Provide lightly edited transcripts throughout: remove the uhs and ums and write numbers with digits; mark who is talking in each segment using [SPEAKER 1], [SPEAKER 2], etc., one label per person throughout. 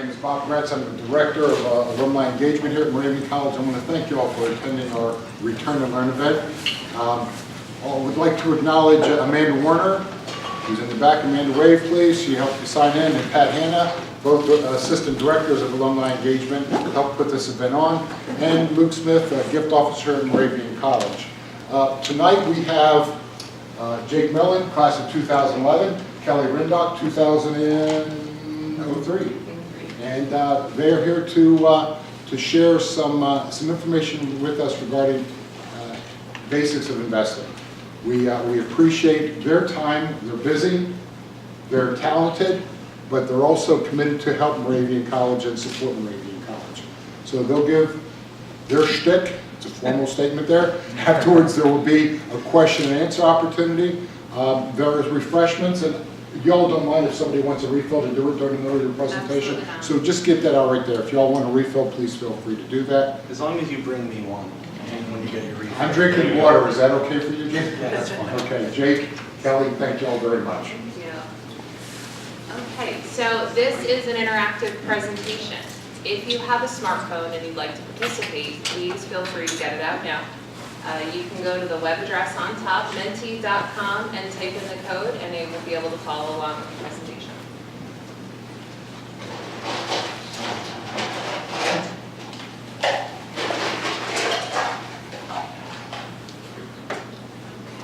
[SPEAKER 1] name is Bob Gratz. I'm the Director of Alumni Engagement here at Moravian College. I want to thank you all for attending our Return to Learn event. I would like to acknowledge Amanda Warner, who's in the back. Amanda, wave please. She helped me sign in, and Pat Hanna, both Assistant Directors of Alumni Engagement, helped put this event on, and Luke Smith, Gift Officer at Moravian College. Tonight we have Jake Mellon, class of 2011, Kelly Rindock, 2003, and they're here to share some information with us regarding basics of investing. We appreciate their time. They're busy, they're talented, but they're also committed to help Moravian College and support Moravian College. So they'll give their shtick. It's a formal statement there. Afterwards, there will be a question and answer opportunity. There is refreshments, and y'all don't mind if somebody wants a refill to do it during the middle of the presentation. So just get that out right there. If y'all want a refill, please feel free to do that.
[SPEAKER 2] As long as you bring me one when you get your refill.
[SPEAKER 1] I'm drinking water. Is that okay for you, Jake?
[SPEAKER 2] Yeah, that's fine.
[SPEAKER 1] Okay, Jake, Kelly, thank y'all very much.
[SPEAKER 3] Thank you. Okay, so this is an interactive presentation. If you have a smartphone and you'd like to participate, please feel free to get it out now. You can go to the web address on top, menti.com, and type in the code, and you will be able to follow along with the presentation.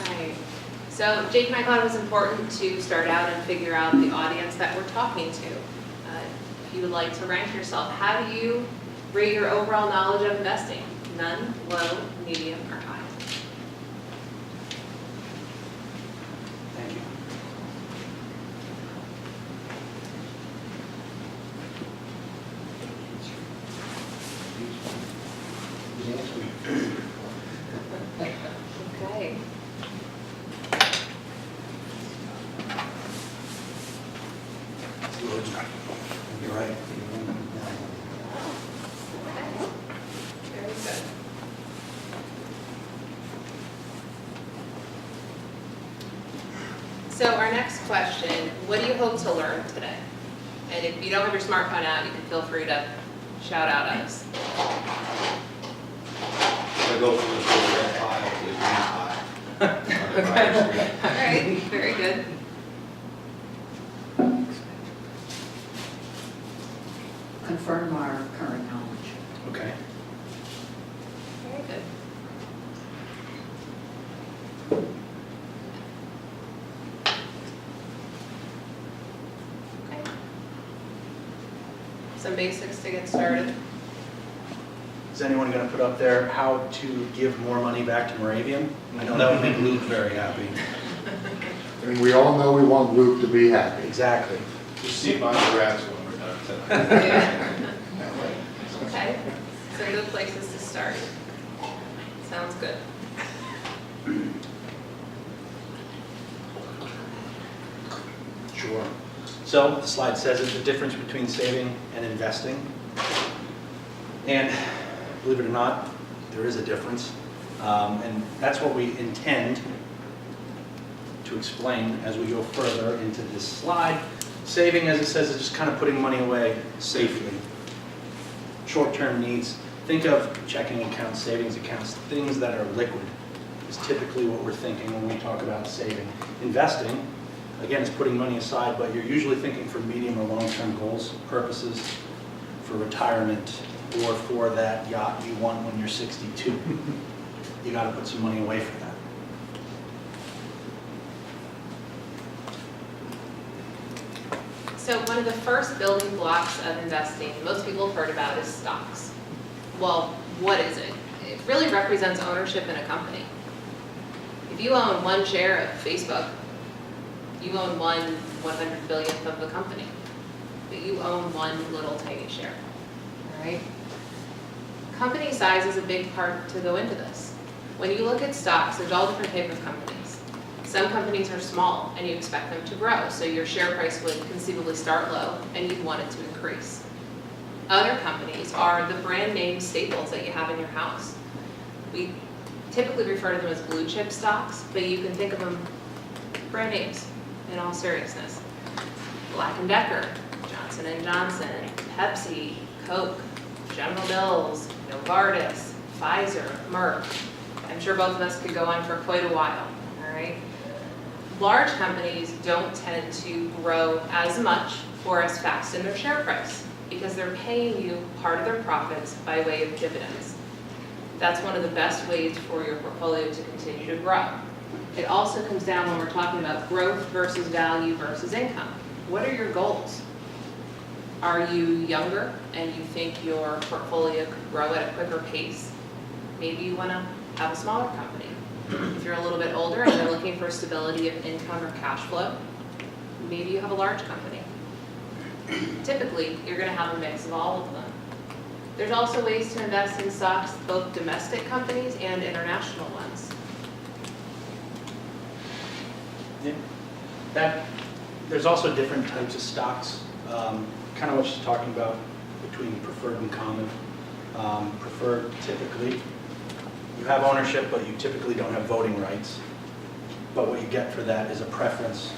[SPEAKER 3] Okay, so Jake and I thought it was important to start out and figure out the audience that we're talking to. If you would like to rank yourself, how do you rate your overall knowledge of investing? None, low, medium, or high?
[SPEAKER 2] Thank you.
[SPEAKER 3] Okay.
[SPEAKER 2] You're right.
[SPEAKER 3] Very good. So our next question, what do you hope to learn today? And if you don't have your smartphone out, you can feel free to shout out at us.
[SPEAKER 4] I go from the red pile to the green pile.
[SPEAKER 3] All right, very good.
[SPEAKER 5] Confirm our current knowledge.
[SPEAKER 2] Okay.
[SPEAKER 3] Very good. Okay. Some basics to get started.
[SPEAKER 2] Is anyone going to put up there how to give more money back to Moravian? I know that would make Luke very happy.
[SPEAKER 1] And we all know we want Luke to be happy.
[SPEAKER 2] Exactly.
[SPEAKER 4] Just see my grass when we're done tonight.
[SPEAKER 3] Yeah. Okay, some good places to start. Sounds good.
[SPEAKER 2] Sure. So the slide says it's the difference between saving and investing. And believe it or not, there is a difference. And that's what we intend to explain as we go further into this slide. Saving, as it says, is just kind of putting money away safely. Short-term needs. Think of checking accounts, savings accounts, things that are liquid is typically what we're thinking when we talk about saving. Investing, again, is putting money aside, but you're usually thinking for medium or long-term goals, purposes, for retirement, or for that yacht you want when you're 62. You got to put some money away for that.
[SPEAKER 3] So one of the first building blocks of investing most people have heard about is stocks. Well, what is it? It really represents ownership in a company. If you own one share of Facebook, you own 1/100 billionth of the company. But you own one little tiny share, all right? Company size is a big part to go into this. When you look at stocks, there's all different types of companies. Some companies are small and you expect them to grow, so your share price would conceivably start low and you'd want it to increase. Other companies are the brand name staples that you have in your house. We typically refer to them as blue chip stocks, but you can think of them brand names in all seriousness. Black & Decker, Johnson & Johnson, Pepsi, Coke, General Mills, Novartis, Pfizer, Merck. I'm sure both of us could go on for quite a while, all right? Large companies don't tend to grow as much or as fast in their share price because they're paying you part of their profits by way of dividends. That's one of the best ways for your portfolio to continue to grow. It also comes down when we're talking about growth versus value versus income. What are your goals? Are you younger and you think your portfolio could grow at a quicker pace? Maybe you want to have a smaller company. If you're a little bit older and you're looking for stability of income or cash flow, maybe you have a large company. Typically, you're going to have a mix of all of them. There's also ways to invest in stocks, both domestic companies and international ones.
[SPEAKER 2] Yeah. There's also different types of stocks, kind of what she's talking about between preferred and common. Preferred, typically, you have ownership, but you typically don't have voting rights. But what you get for that is a preference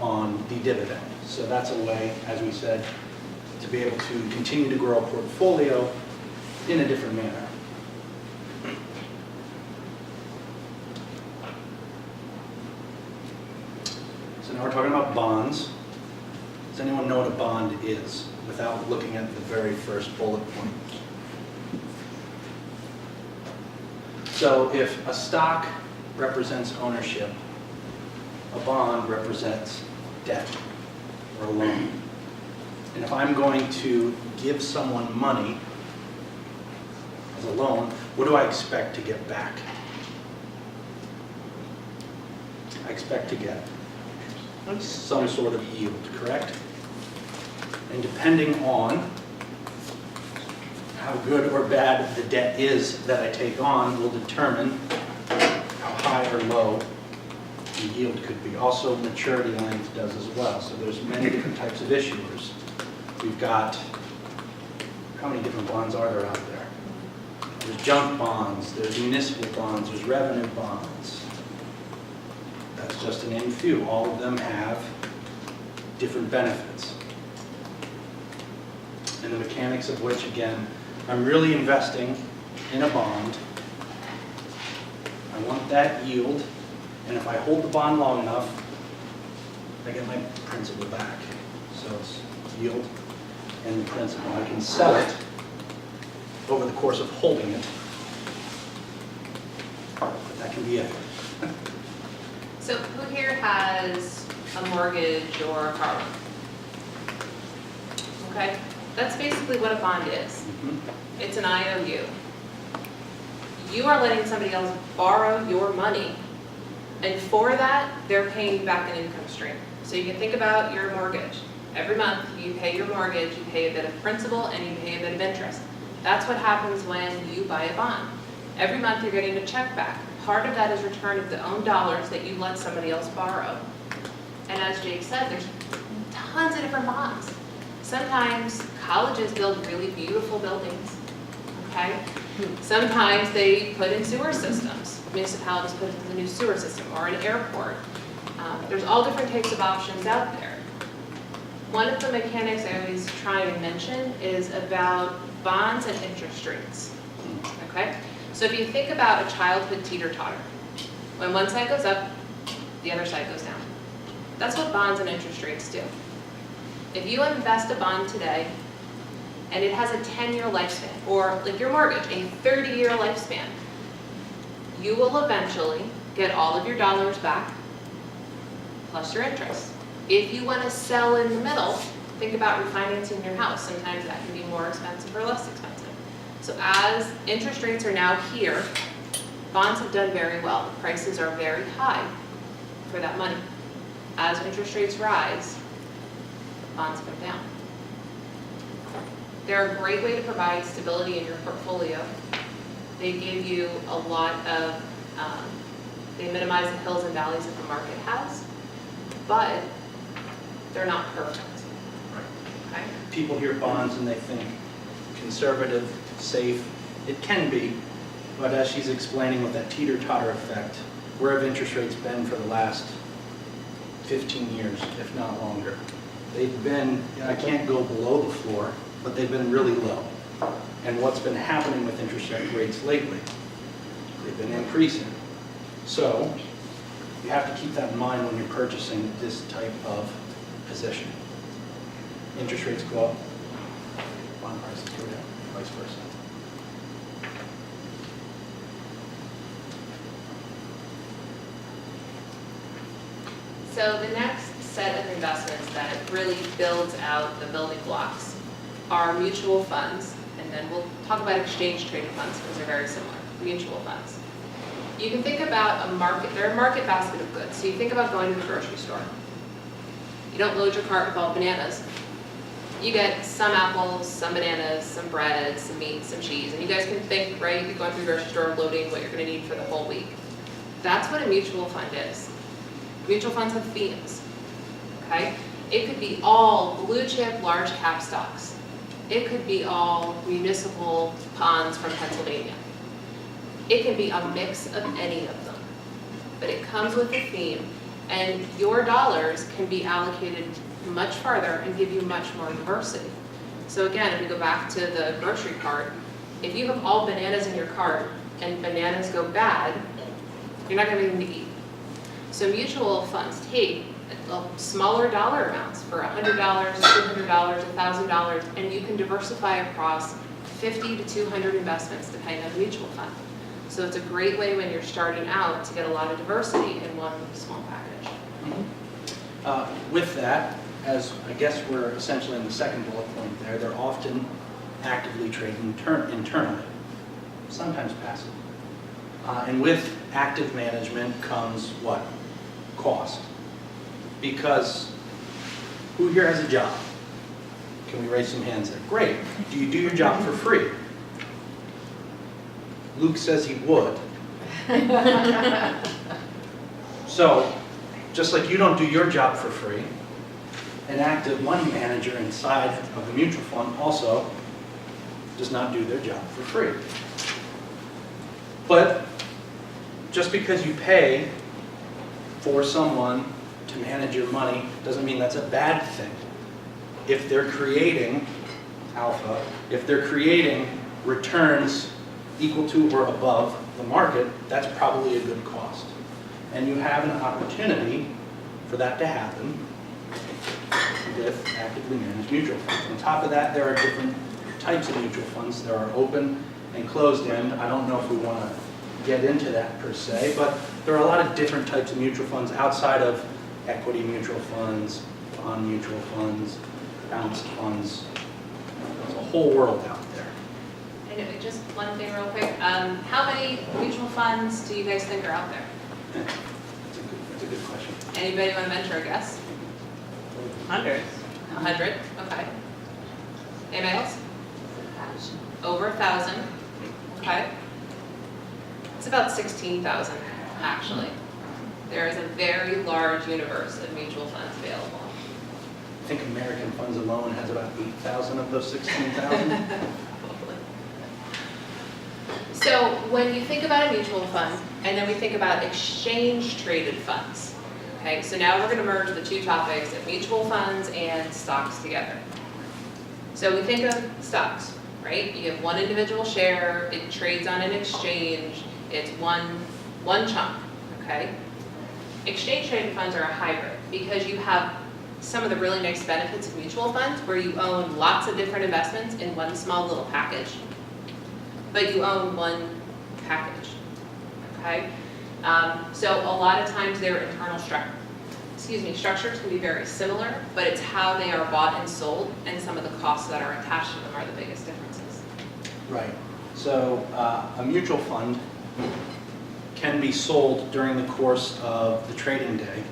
[SPEAKER 2] on the dividend. So that's a way, as we said, to be able to continue to grow a portfolio in a different manner. So now we're talking about bonds. Does anyone know what a bond is without looking at the very first bullet point? So if a stock represents ownership, a bond represents debt or a loan. And if I'm going to give someone money as a loan, what do I expect to get back? I expect to get some sort of yield, correct? And depending on how good or bad the debt is that I take on will determine how high or low the yield could be. Also, maturity length does as well. So there's many different types of issuers. We've got, how many different bonds are there out there? There's junk bonds, there's municipal bonds, there's revenue bonds. That's just to name a few. All of them have different benefits. And the mechanics of which, again, I'm really investing in a bond. I want that yield, and if I hold the bond long enough, I get my principal back. So it's yield and the principal. I can sell it over the course of holding it. But that can be it.
[SPEAKER 3] So who here has a mortgage or a car loan? Okay, that's basically what a bond is. It's an IOU. You are letting somebody else borrow your money, and for that, they're paying you back an income stream. So you can think about your mortgage. Every month, you pay your mortgage, you pay a bit of principal, and you pay a bit of interest. That's what happens when you buy a bond. Every month, you're getting a check back. Part of that is return of the own dollars that you let somebody else borrow. And as Jake said, there's tons of different bonds. Sometimes colleges build really beautiful buildings, okay? Sometimes they put in sewer systems. Municipalities put in the new sewer system or an airport. There's all different types of options out there. One of the mechanics I always try to mention is about bonds and interest rates, okay? So if you think about a childhood teeter-totter, when one side goes up, the other side goes down. That's what bonds and interest rates do. If you invest a bond today, and it has a 10-year lifespan, or like your mortgage, a 30-year lifespan, you will eventually get all of your dollars back, plus your interest. If you want to sell in the middle, think about refinancing your house. Sometimes that can be more expensive or less expensive. So as interest rates are now here, bonds have done very well. The prices are very high for that money. As interest rates rise, bonds come down. They're a great way to provide stability in your portfolio. They give you a lot of, they minimize the hills and valleys that the market has, but they're not perfect. Okay?
[SPEAKER 2] People hear bonds and they think conservative, safe. It can be, but as she's explaining with that teeter-totter effect, where have interest rates been for the last 15 years, if not longer? They've been, I can't go below the floor, but they've been really low. And what's been happening with interest rates lately? They've been increasing. So you have to keep that in mind when you're purchasing this type of position. Interest rates go up, bond prices go down, vice versa.
[SPEAKER 3] So the next set of investments that really builds out the building blocks are mutual funds, and then we'll talk about exchange traded funds because they're very similar, mutual funds. You can think about a market, they're a market basket of goods. So you think about going to the grocery store. You don't load your cart with all bananas. You get some apples, some bananas, some bread, some meat, some cheese, and you guys can think, right, you're going through the grocery store loading what you're gonna need for the whole week. That's what a mutual fund is. Mutual funds have themes, okay? It could be all blue chip, large cap stocks. It could be all municipal bonds from Pennsylvania. It can be a mix of any of them, but it comes with a theme, and your dollars can be allocated much farther and give you much more diversity. So again, if we go back to the grocery cart, if you have all bananas in your cart and bananas go bad, you're not gonna be able to eat. So mutual funds take smaller dollar amounts for $100, $200, $1,000, and you can diversify across 50 to 200 investments depending on the mutual fund. So it's a great way when you're starting out to get a lot of diversity in one small package.
[SPEAKER 2] With that, as I guess we're essentially in the second bullet point there, they're often actively traded internally, sometimes passive. And with active management comes what? Cost. Because who here has a job? Can we raise some hands there? Great. Do you do your job for free? Luke says he would. So, just like you don't do your job for free, an active money manager inside of the mutual fund also does not do their job for free. But just because you pay for someone to manage your money doesn't mean that's a bad thing. If they're creating alpha, if they're creating returns equal to or above the market, that's probably a good cost. And you have an opportunity for that to happen with actively managed mutual funds. On top of that, there are different types of mutual funds. There are open and closed end. I don't know if we want to get into that per se, but there are a lot of different types of mutual funds outside of equity mutual funds, bond mutual funds, balanced funds. There's a whole world out there.
[SPEAKER 3] And just one thing real quick, how many mutual funds do you guys think are out there?
[SPEAKER 2] That's a good question.
[SPEAKER 3] Anybody want to venture a guess?
[SPEAKER 6] Hundreds.
[SPEAKER 3] 100, okay. Anybody else? Over 1,000, okay. It's about 16,000, actually. There is a very large universe of mutual funds available.
[SPEAKER 2] I think American Funds alone has about 8,000 of those 16,000.
[SPEAKER 3] So when you think about a mutual fund, and then we think about exchange-traded funds, okay? So now we're going to merge the two topics of mutual funds and stocks together. So we think of stocks, right? You have one individual share, it trades on an exchange, it's one chunk, okay? Exchange-traded funds are a hybrid because you have some of the really nice benefits of mutual funds where you own lots of different investments in one small little package, but you own one package, okay? So a lot of times their internal structures can be very similar, but it's how they are bought and sold and some of the costs that are attached to them are the biggest differences.
[SPEAKER 2] Right. So a mutual fund can be sold during the course of the trading day,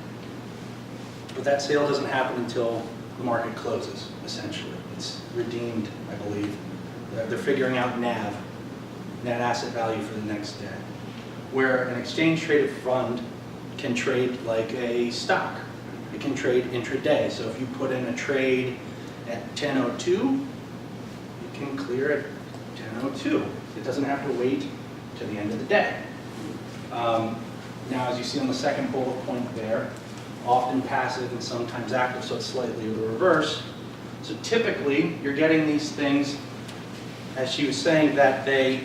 [SPEAKER 2] but that sale doesn't happen until the market closes, essentially. It's redeemed, I believe. They're figuring out NAV, net asset value for the next day. Where an exchange-traded fund can trade like a stock. It can trade intraday. So if you put in a trade at 10:02, you can clear at 10:02. It doesn't have to wait to the end of the day. Now, as you see on the second bullet point there, often passive and sometimes active, so it's slightly the reverse. So typically, you're getting these things, as she was saying, that they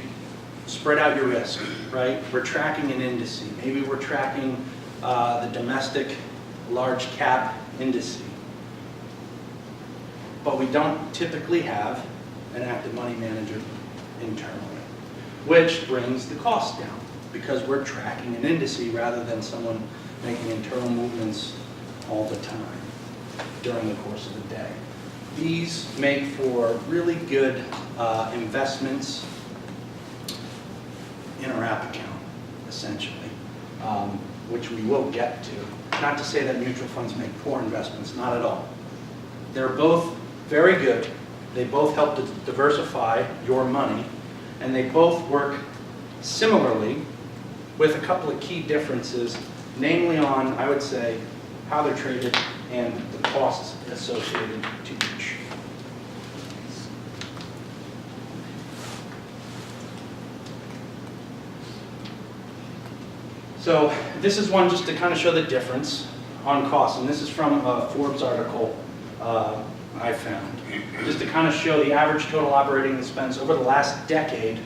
[SPEAKER 2] spread out your risk, right? We're tracking an indice. Maybe we're tracking the domestic large cap indice. But we don't typically have an active money manager internally, which brings the cost down because we're tracking an indice rather than someone making internal movements all the time during the course of the day. These make for really good investments in our app account, essentially, which we will get to. Not to say that mutual funds make poor investments, not at all. They're both very good. They both help to diversify your money, and they both work similarly with a couple of key differences, namely on, I would say, how they're traded and the costs associated to each. So this is one just to kind of show the difference on costs, and this is from a Forbes article I found, just to kind of show the average total operating expense over the last decade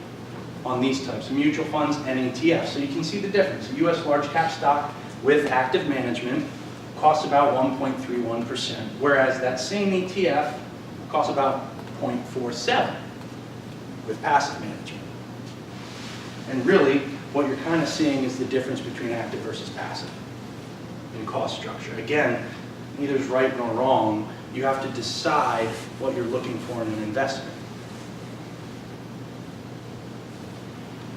[SPEAKER 2] on these types of mutual funds and ETFs. So you can see the difference. A U.S. large cap stock with active management costs about 1.31%, whereas that same ETF costs about 0.47 with passive management. And really, what you're kind of seeing is the difference between active versus passive in cost structure. Again, neither is right nor wrong. You have to decide what you're looking for in an investment.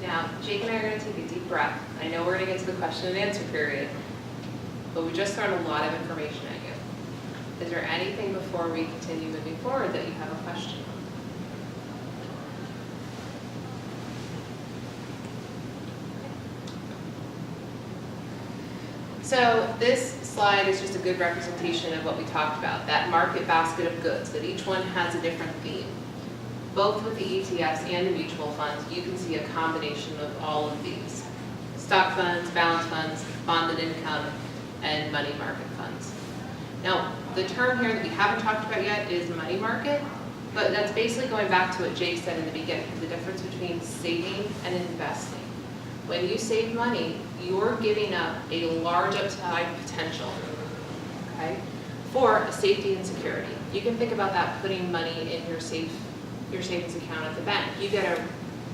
[SPEAKER 3] Now, Jake and I are going to take a deep breath. I know we're going to get to the question and answer period, but we just thrown a lot of information at you. Is there anything before we continue moving forward that you have a question on? So this slide is just a good representation of what we talked about, that market basket of goods, that each one has a different theme. Both with the ETFs and the mutual funds, you can see a combination of all of these. Stock funds, balance funds, bonded income, and money market funds. Now, the term here that we haven't talked about yet is money market, but that's basically going back to what Jake said in the beginning, the difference between saving and investing. When you save money, you're giving up a large upside potential, okay, for a safety and security. You can think about that putting money in your savings account at the bank. You get a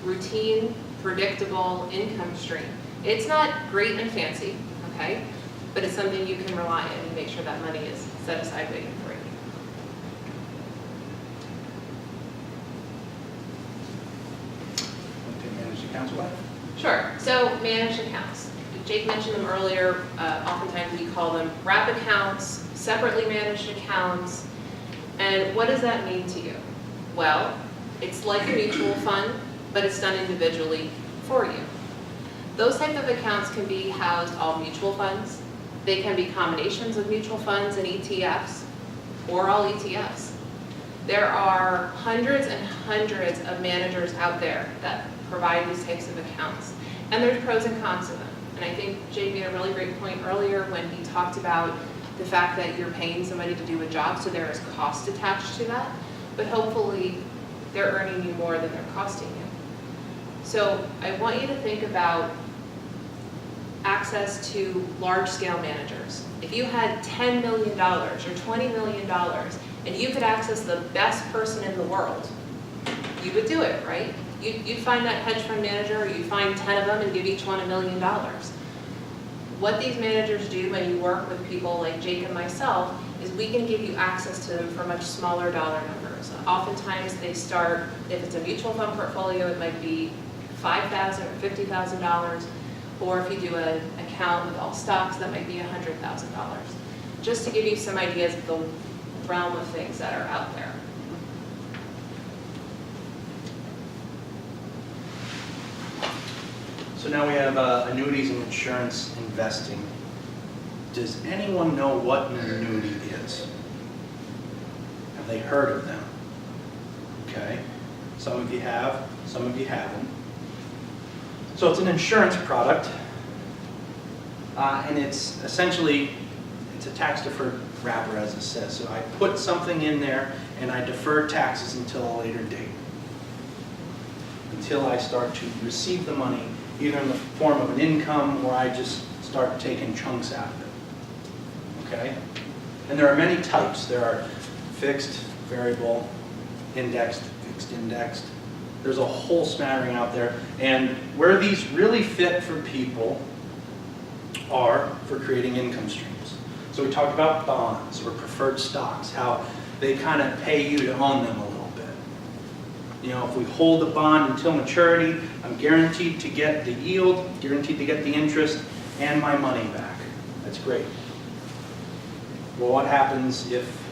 [SPEAKER 3] routine, predictable income stream. It's not great and fancy, okay, but it's something you can rely on and make sure that money is set aside waiting for you.
[SPEAKER 2] Okay, manage accounts what?
[SPEAKER 3] Sure. So managed accounts. Jake mentioned them earlier. Oftentimes we call them wrap accounts, separately managed accounts. And what does that mean to you? Well, it's like a mutual fund, but it's done individually for you. Those type of accounts can be housed all mutual funds. They can be combinations of mutual funds and ETFs, or all ETFs. There are hundreds and hundreds of managers out there that provide these types of accounts. And there's pros and cons to them. And I think Jay made a really great point earlier when he talked about the fact that you're paying somebody to do a job, so there is cost attached to that. But hopefully they're earning you more than they're costing you. So I want you to think about access to large-scale managers. If you had $10 million or $20 million and you could access the best person in the world, you would do it, right? You'd find that hedge fund manager, or you'd find 10 of them and give each one $1 million. What these managers do when you work with people like Jake and myself is we can give you access to them for much smaller dollar numbers. Oftentimes they start, if it's a mutual fund portfolio, it might be $5,000 or $50,000, or if you do an account with all stocks, that might be $100,000. Just to give you some ideas of the realm of things that are out there.
[SPEAKER 2] So now we have annuities and insurance investing. Does anyone know what an annuity is? Have they heard of them? Okay, some of you have, some of you haven't. So it's an insurance product, and it's essentially, it's a tax-deferred wrapper, as it says. So I put something in there, and I defer taxes until a later date. Until I start to receive the money, either in the form of an income or I just start taking chunks out of it. Okay? And there are many types. There are fixed, variable, indexed, fixed indexed. There's a whole smattering out there. And where these really fit for people are for creating income streams. So we talked about bonds or preferred stocks, how they kind of pay you to own them a little bit. You know, if we hold the bond until maturity, I'm guaranteed to get the yield, guaranteed to get the interest, and my money back. That's great. Well, what happens if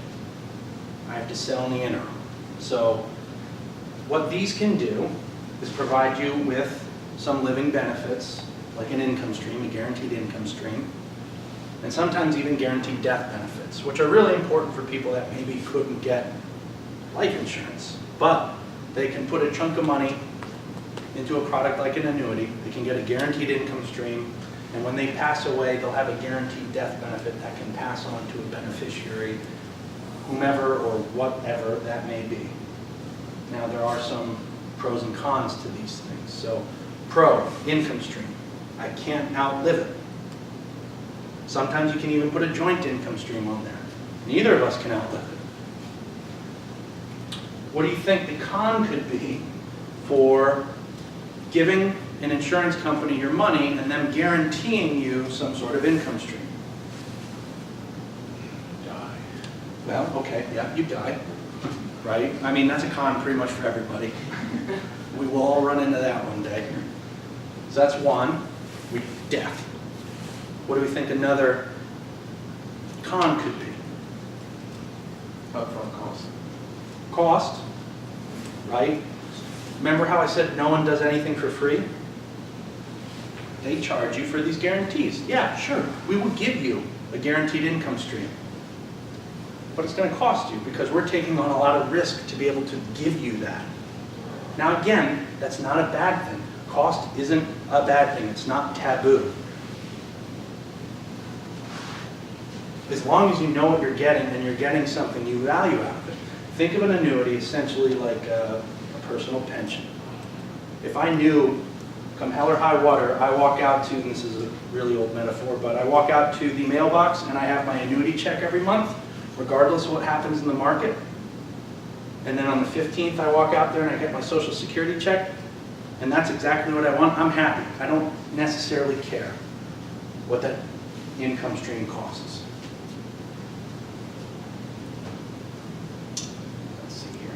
[SPEAKER 2] I have to sell in the interim? So what these can do is provide you with some living benefits, like an income stream, a guaranteed income stream, and sometimes even guaranteed death benefits, which are really important for people that maybe couldn't get life insurance. But they can put a chunk of money into a product like an annuity, they can get a guaranteed income stream, and when they pass away, they'll have a guaranteed death benefit that can pass on to a beneficiary, whomever or whatever that may be. Now, there are some pros and cons to these things. So, pro, income stream. I can't outlive it. Sometimes you can even put a joint income stream on there. Neither of us can outlive it. What do you think the con could be for giving an insurance company your money and them guaranteeing you some sort of income stream?
[SPEAKER 4] Die.
[SPEAKER 2] Well, okay, yeah, you die, right? I mean, that's a con pretty much for everybody. We will all run into that one day. So that's one, death. What do we think another con could be?
[SPEAKER 4] Upfront cost.
[SPEAKER 2] Cost, right? Remember how I said no one does anything for free? They charge you for these guarantees. Yeah, sure, we will give you a guaranteed income stream. But it's going to cost you because we're taking on a lot of risk to be able to give you that. Now again, that's not a bad thing. Cost isn't a bad thing. It's not taboo. As long as you know what you're getting and you're getting something you value out of it. Think of an annuity essentially like a personal pension. If I knew, come hell or high water, I walk out to, and this is a really old metaphor, but I walk out to the mailbox and I have my annuity check every month, regardless of what happens in the market. And then on the 15th, I walk out there and I get my Social Security check, and that's exactly what I want. I'm happy. I don't necessarily care what that income stream costs. Let's see here.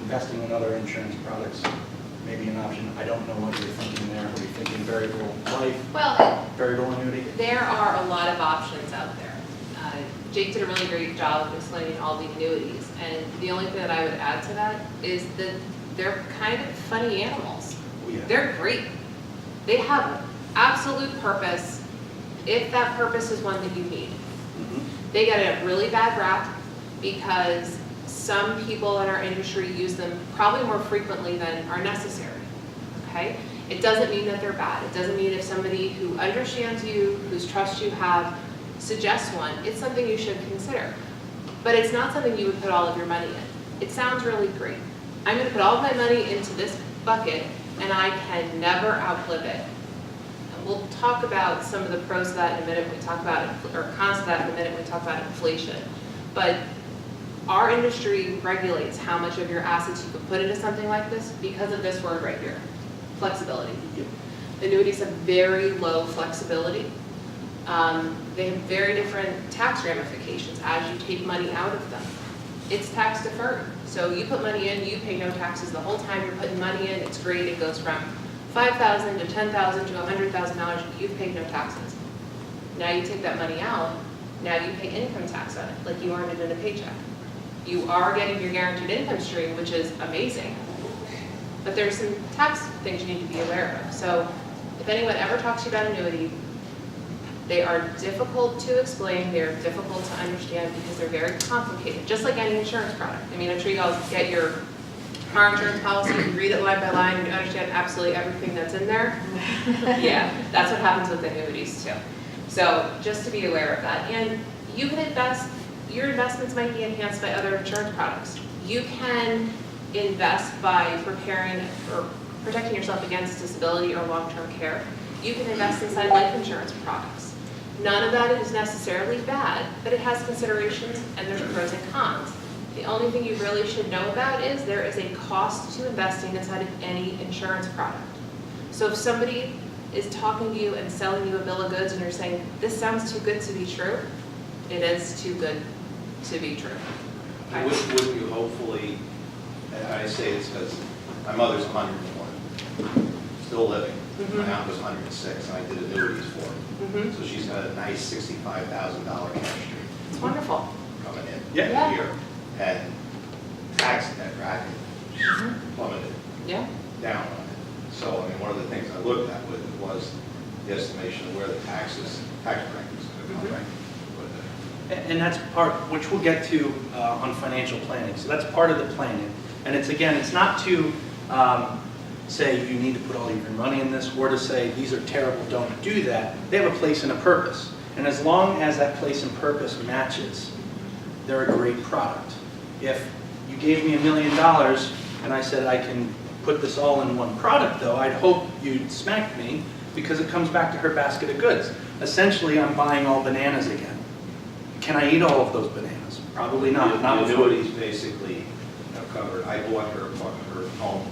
[SPEAKER 2] Investing in other insurance products may be an option. I don't know what you're thinking there. Are you thinking variable life,
[SPEAKER 3] Well,
[SPEAKER 2] variable annuity?
[SPEAKER 3] there are a lot of options out there. Jake did a really great job of explaining all the annuities, and the only thing that I would add to that is that they're kind of funny animals.
[SPEAKER 2] Oh, yeah.
[SPEAKER 3] They're great. They have an absolute purpose, if that purpose is one that you need. They get a really bad rap because some people in our industry use them probably more frequently than are necessary, okay? It doesn't mean that they're bad. It doesn't mean if somebody who understands you, whose trust you have, suggests one, it's something you should consider. But it's not something you would put all of your money in. It sounds really great. I'm gonna put all of my money into this bucket and I can never outlive it. And we'll talk about some of the pros to that in a minute when we talk about, or cons to that in a minute when we talk about inflation. But our industry regulates how much of your assets you can put into something like this because of this word right here, flexibility.
[SPEAKER 2] Yep.
[SPEAKER 3] Annuities have very low flexibility. They have very different tax ramifications as you take money out of them. It's tax deferred. So you put money in, you pay no taxes the whole time you're putting money in. It's great. It goes from $5,000 to $10,000 to $100,000. You've paid no taxes. Now you take that money out. Now you pay income tax on it, like you earned it in a paycheck. You are getting your guaranteed income stream, which is amazing. But there's some tax things you need to be aware of. So if anyone ever talks to you about annuity, they are difficult to explain, they're difficult to understand because they're very complicated, just like any insurance product. I mean, I'm sure you all get your car insurance policy, you read it line by line, and you understand absolutely everything that's in there. Yeah, that's what happens with annuities too. So just to be aware of that. And you can invest your investments might be enhanced by other insurance products. You can invest by preparing or protecting yourself against disability or long-term care. You can invest inside life insurance products. None of that is necessarily bad, but it has considerations and there's pros and cons. The only thing you really should know about is there is a cost to investing inside of any insurance product. So if somebody is talking to you and selling you a bill of goods and you're saying, this sounds too good to be true, it is too good to be true.
[SPEAKER 4] Would you hopefully, and I say this because my mother's 101, still living. My aunt was 106, and I did annuities for her. So she's got a nice $65,000 cash stream
[SPEAKER 3] It's wonderful.
[SPEAKER 4] coming in
[SPEAKER 2] Yeah.
[SPEAKER 4] every year. And tax net bracket plummeted
[SPEAKER 3] Yeah.
[SPEAKER 4] down on it. So, I mean, one of the things I looked at with it was the estimation of where the tax bracket is going to come back.
[SPEAKER 2] And that's part, which we'll get to on financial planning. So that's part of the planning. And it's, again, it's not to say you need to put all of your money in this or to say these are terrible, don't do that. They have a place and a purpose. And as long as that place and purpose matches, they're a great product. If you gave me $1 million and I said I can put this all in one product though, I'd hope you'd smack me because it comes back to her basket of goods. Essentially, I'm buying all bananas again. Can I eat all of those bananas? Probably not.
[SPEAKER 4] The annuities basically covered. I bought her home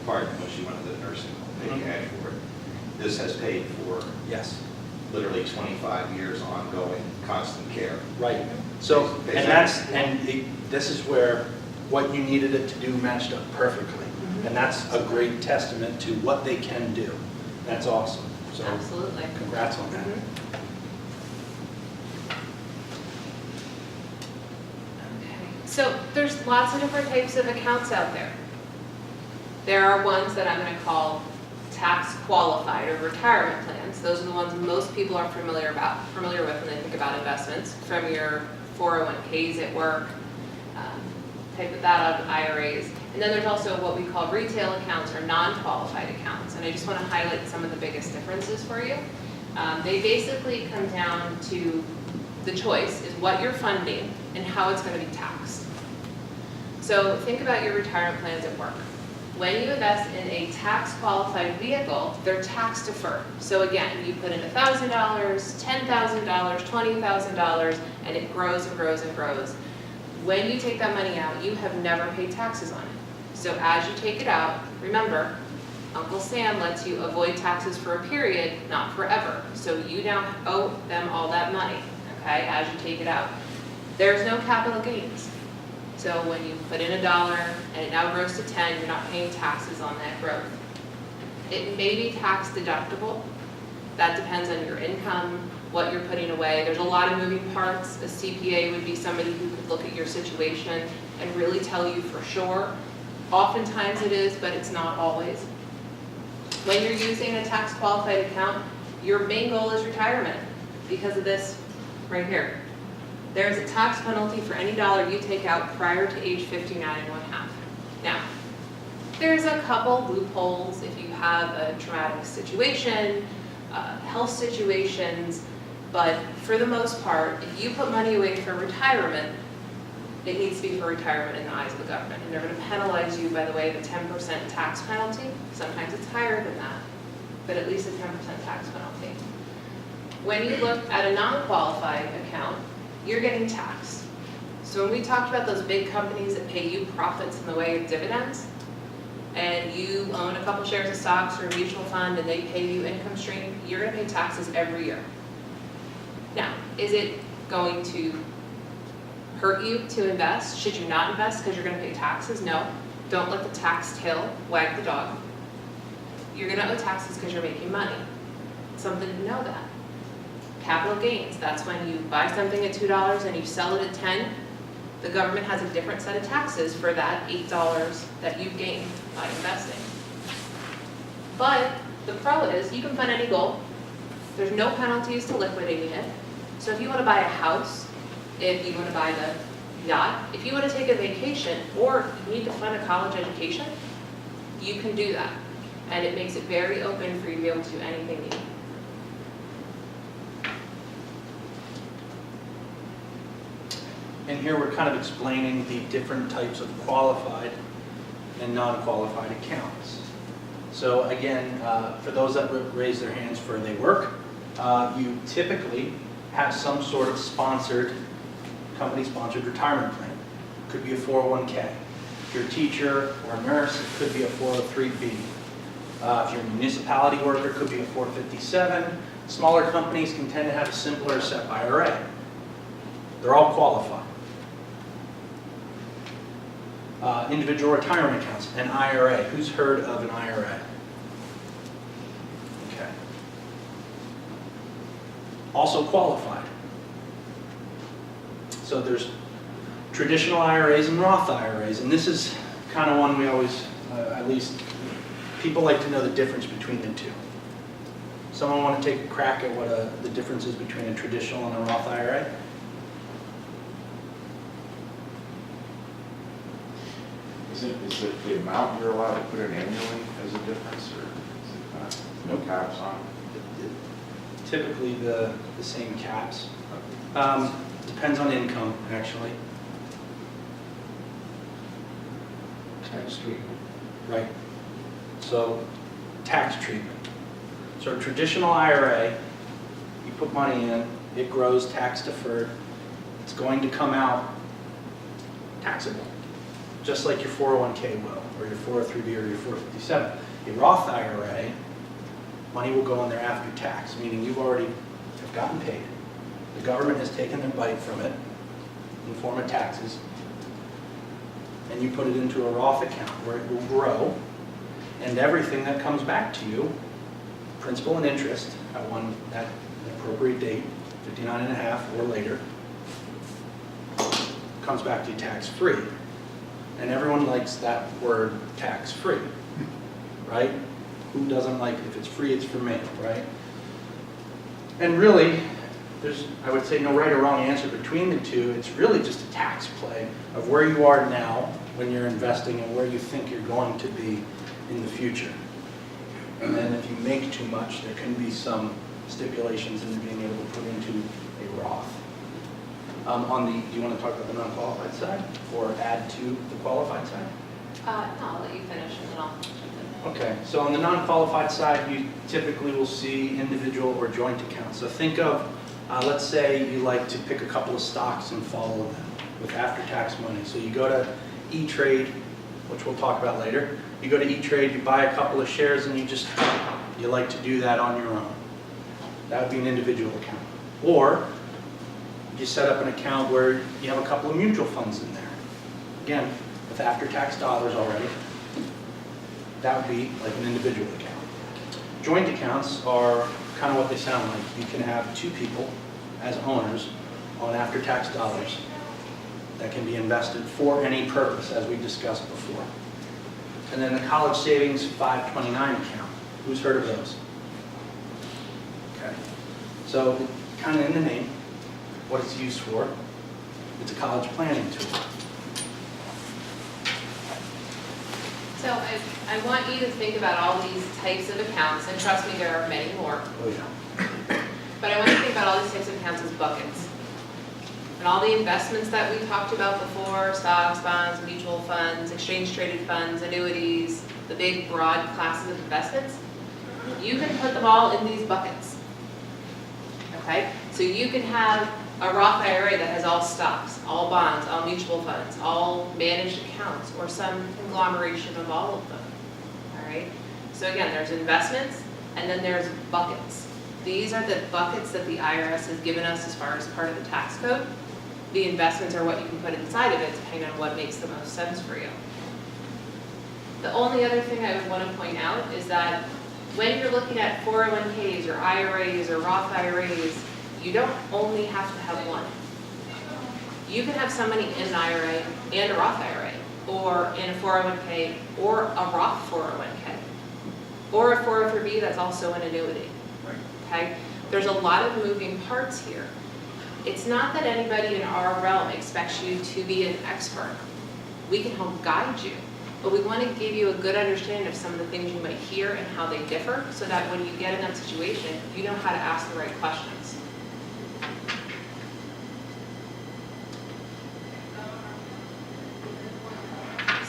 [SPEAKER 4] apartment when she went to the nursing home, paid cash for it. This has paid for
[SPEAKER 2] Yes.
[SPEAKER 4] literally 25 years ongoing, constant care.
[SPEAKER 2] Right. So, this is where what you needed it to do matched up perfectly. And that's a great testament to what they can do. That's awesome. So,
[SPEAKER 3] Absolutely.
[SPEAKER 2] congrats on that.
[SPEAKER 3] So there's lots of different types of accounts out there. There are ones that I'm going to call tax qualified or retirement plans. Those are the ones most people are familiar with when they think about investments, from your 401ks at work, type of that on IRAs. And then there's also what we call retail accounts or non-qualified accounts. And I just want to highlight some of the biggest differences for you. They basically come down to the choice is what you're funding and how it's going to be taxed. So think about your retirement plans at work. When you invest in a tax-qualified vehicle, they're tax deferred. So again, you put in $1,000, $10,000, $20,000, and it grows and grows and grows. When you take that money out, you have never paid taxes on it. So as you take it out, remember, Uncle Sam lets you avoid taxes for a period, not forever. So you now owe them all that money, okay, as you take it out. There's no capital gains. So when you put in $1 and it now grows to 10, you're not paying taxes on that growth. It may be tax deductible. That depends on your income, what you're putting away. There's a lot of moving parts. A CPA would be somebody who could look at your situation and really tell you for sure. Oftentimes it is, but it's not always. When you're using a tax qualified account, your main goal is retirement because of this right here. There's a tax penalty for any dollar you take out prior to age 59 and 1/2. Now, there's a couple loopholes if you have a traumatic situation, health situations, but for the most part, if you put money away for retirement, it needs to be for retirement in the eyes of the government. And they're going to penalize you by the way of a 10% tax penalty. Sometimes it's higher than that, but at least a 10% tax penalty. When you look at a non-qualified account, you're getting taxed. So when we talked about those big companies that pay you profits in the way of dividends, and you own a couple shares of stocks or a mutual fund and they pay you income stream, you're going to pay taxes every year. Now, is it going to hurt you to invest? Should you not invest because you're going to pay taxes? No. Don't let the tax tail wag the dog. You're going to owe taxes because you're making money. It's something to know that. Capital gains, that's when you buy something at $2 and you sell it at 10. The government has a different set of taxes for that $8 that you've gained by investing. But the pro is you can fund any goal. There's no penalties to liquidating it. So if you want to buy a house, if you want to buy the yacht, if you want to take a vacation, or you need to fund a college education, you can do that. And it makes it very open for you to be able to do anything you need.
[SPEAKER 2] And here we're kind of explaining the different types of qualified and non-qualified accounts. So again, for those that raise their hands for they work, you typically have some sort of sponsored, company-sponsored retirement plan. Could be a 401k. If you're a teacher or a nurse, it could be a 403b. If you're a municipality worker, it could be a 457. Smaller companies can tend to have a simpler SEP IRA. They're all qualified. Individual retirement accounts, an IRA. Who's heard of an IRA? Okay. Also qualified. So there's traditional IRAs and Roth IRAs, and this is kind of one we always, at least people like to know the difference between the two. Someone want to take a crack at what the difference is between a traditional and a Roth IRA?
[SPEAKER 7] Is it the amount you're allowed to put in annually as a difference, or is it kind of no caps on it?
[SPEAKER 2] Typically the same caps. Depends on income, actually.
[SPEAKER 7] Tax treatment.
[SPEAKER 2] Right. So tax treatment. So a traditional IRA, you put money in, it grows tax deferred. It's going to come out taxable, just like your 401k will, or your 403b or your 457. A Roth IRA, money will go in there after tax, meaning you've already have gotten paid. The government has taken their bite from it in the form of taxes, and you put it into a Roth account where it will grow, and everything that comes back to you, principal and interest at an appropriate date, 59 and a half or later, comes back to you tax-free. And everyone likes that word tax-free, right? Who doesn't like, if it's free, it's for me, right? And really, there's, I would say, no right or wrong answer between the two. It's really just a tax play of where you are now when you're investing and where you think you're going to be in the future. And then if you make too much, there can be some stipulations in being able to put into a Roth. Do you want to talk about the non-qualified side or add to the qualified side?
[SPEAKER 3] No, I'll let you finish and then I'll jump in.
[SPEAKER 2] Okay, so on the non-qualified side, you typically will see individual or joint accounts. So think of, let's say you like to pick a couple of stocks and follow them with after-tax money. So you go to E-Trade, which we'll talk about later. You go to E-Trade, you buy a couple of shares, and you like to do that on your own. That would be an individual account. Or you set up an account where you have a couple of mutual funds in there. Again, with after-tax dollars already, that would be like an individual account. Joint accounts are kind of what they sound like. You can have two people as owners on after-tax dollars that can be invested for any purpose, as we discussed before. And then the college savings 529 account. Who's heard of those? Okay. So kind of in the name, what it's used for, it's a college planning tool.
[SPEAKER 3] So I want you to think about all these types of accounts, and trust me, there are many more.
[SPEAKER 2] Oh yeah.
[SPEAKER 3] But I want you to think about all these types of accounts as buckets. And all the investments that we talked about before, stocks, bonds, mutual funds, exchange-traded funds, annuities, the big broad classes of investments, you can put them all in these buckets. Okay? So you can have a Roth IRA that has all stocks, all bonds, all mutual funds, all managed accounts, or some conglomeration of all of them. All right? So again, there's investments, and then there's buckets. These are the buckets that the IRS has given us as far as part of the tax code. The investments are what you can put inside of it, depending on what makes the most sense for you. The only other thing I would want to point out is that when you're looking at 401ks or IRAs or Roth IRAs, you don't only have to have one. You can have somebody in an IRA and a Roth IRA, or in a 401k, or a Roth 401k, or a 403b that's also an annuity. Okay? There's a lot of moving parts here. It's not that anybody in our realm expects you to be an expert. We can help guide you, but we want to give you a good understanding of some of the things you might hear and how they differ, so that when you get in that situation, you know how to ask the right questions.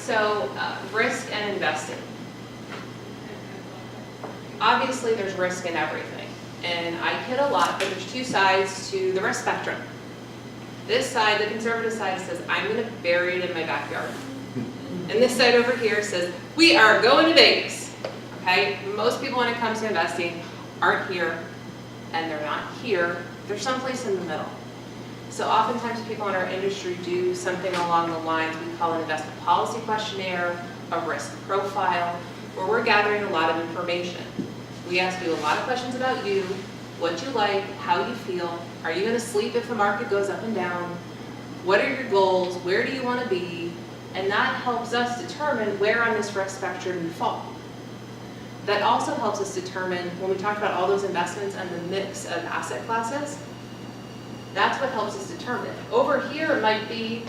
[SPEAKER 3] So, risk and investing. Obviously, there's risk in everything. And I kid a lot, but there's two sides to the risk spectrum. This side, the conservative side, says, I'm gonna bury it in my backyard. And this side over here says, we are going to Vegas. Okay? Most people when it comes to investing aren't here, and they're not here. They're someplace in the middle. So oftentimes people in our industry do something along the lines we call an investment policy questionnaire, a risk profile, where we're gathering a lot of information. We ask you a lot of questions about you, what you like, how you feel, are you gonna sleep if the market goes up and down, what are your goals, where do you wanna be, and that helps us determine where on this risk spectrum you fall. That also helps us determine, when we talk about all those investments and the mix of asset classes, that's what helps us determine. Over here, it might be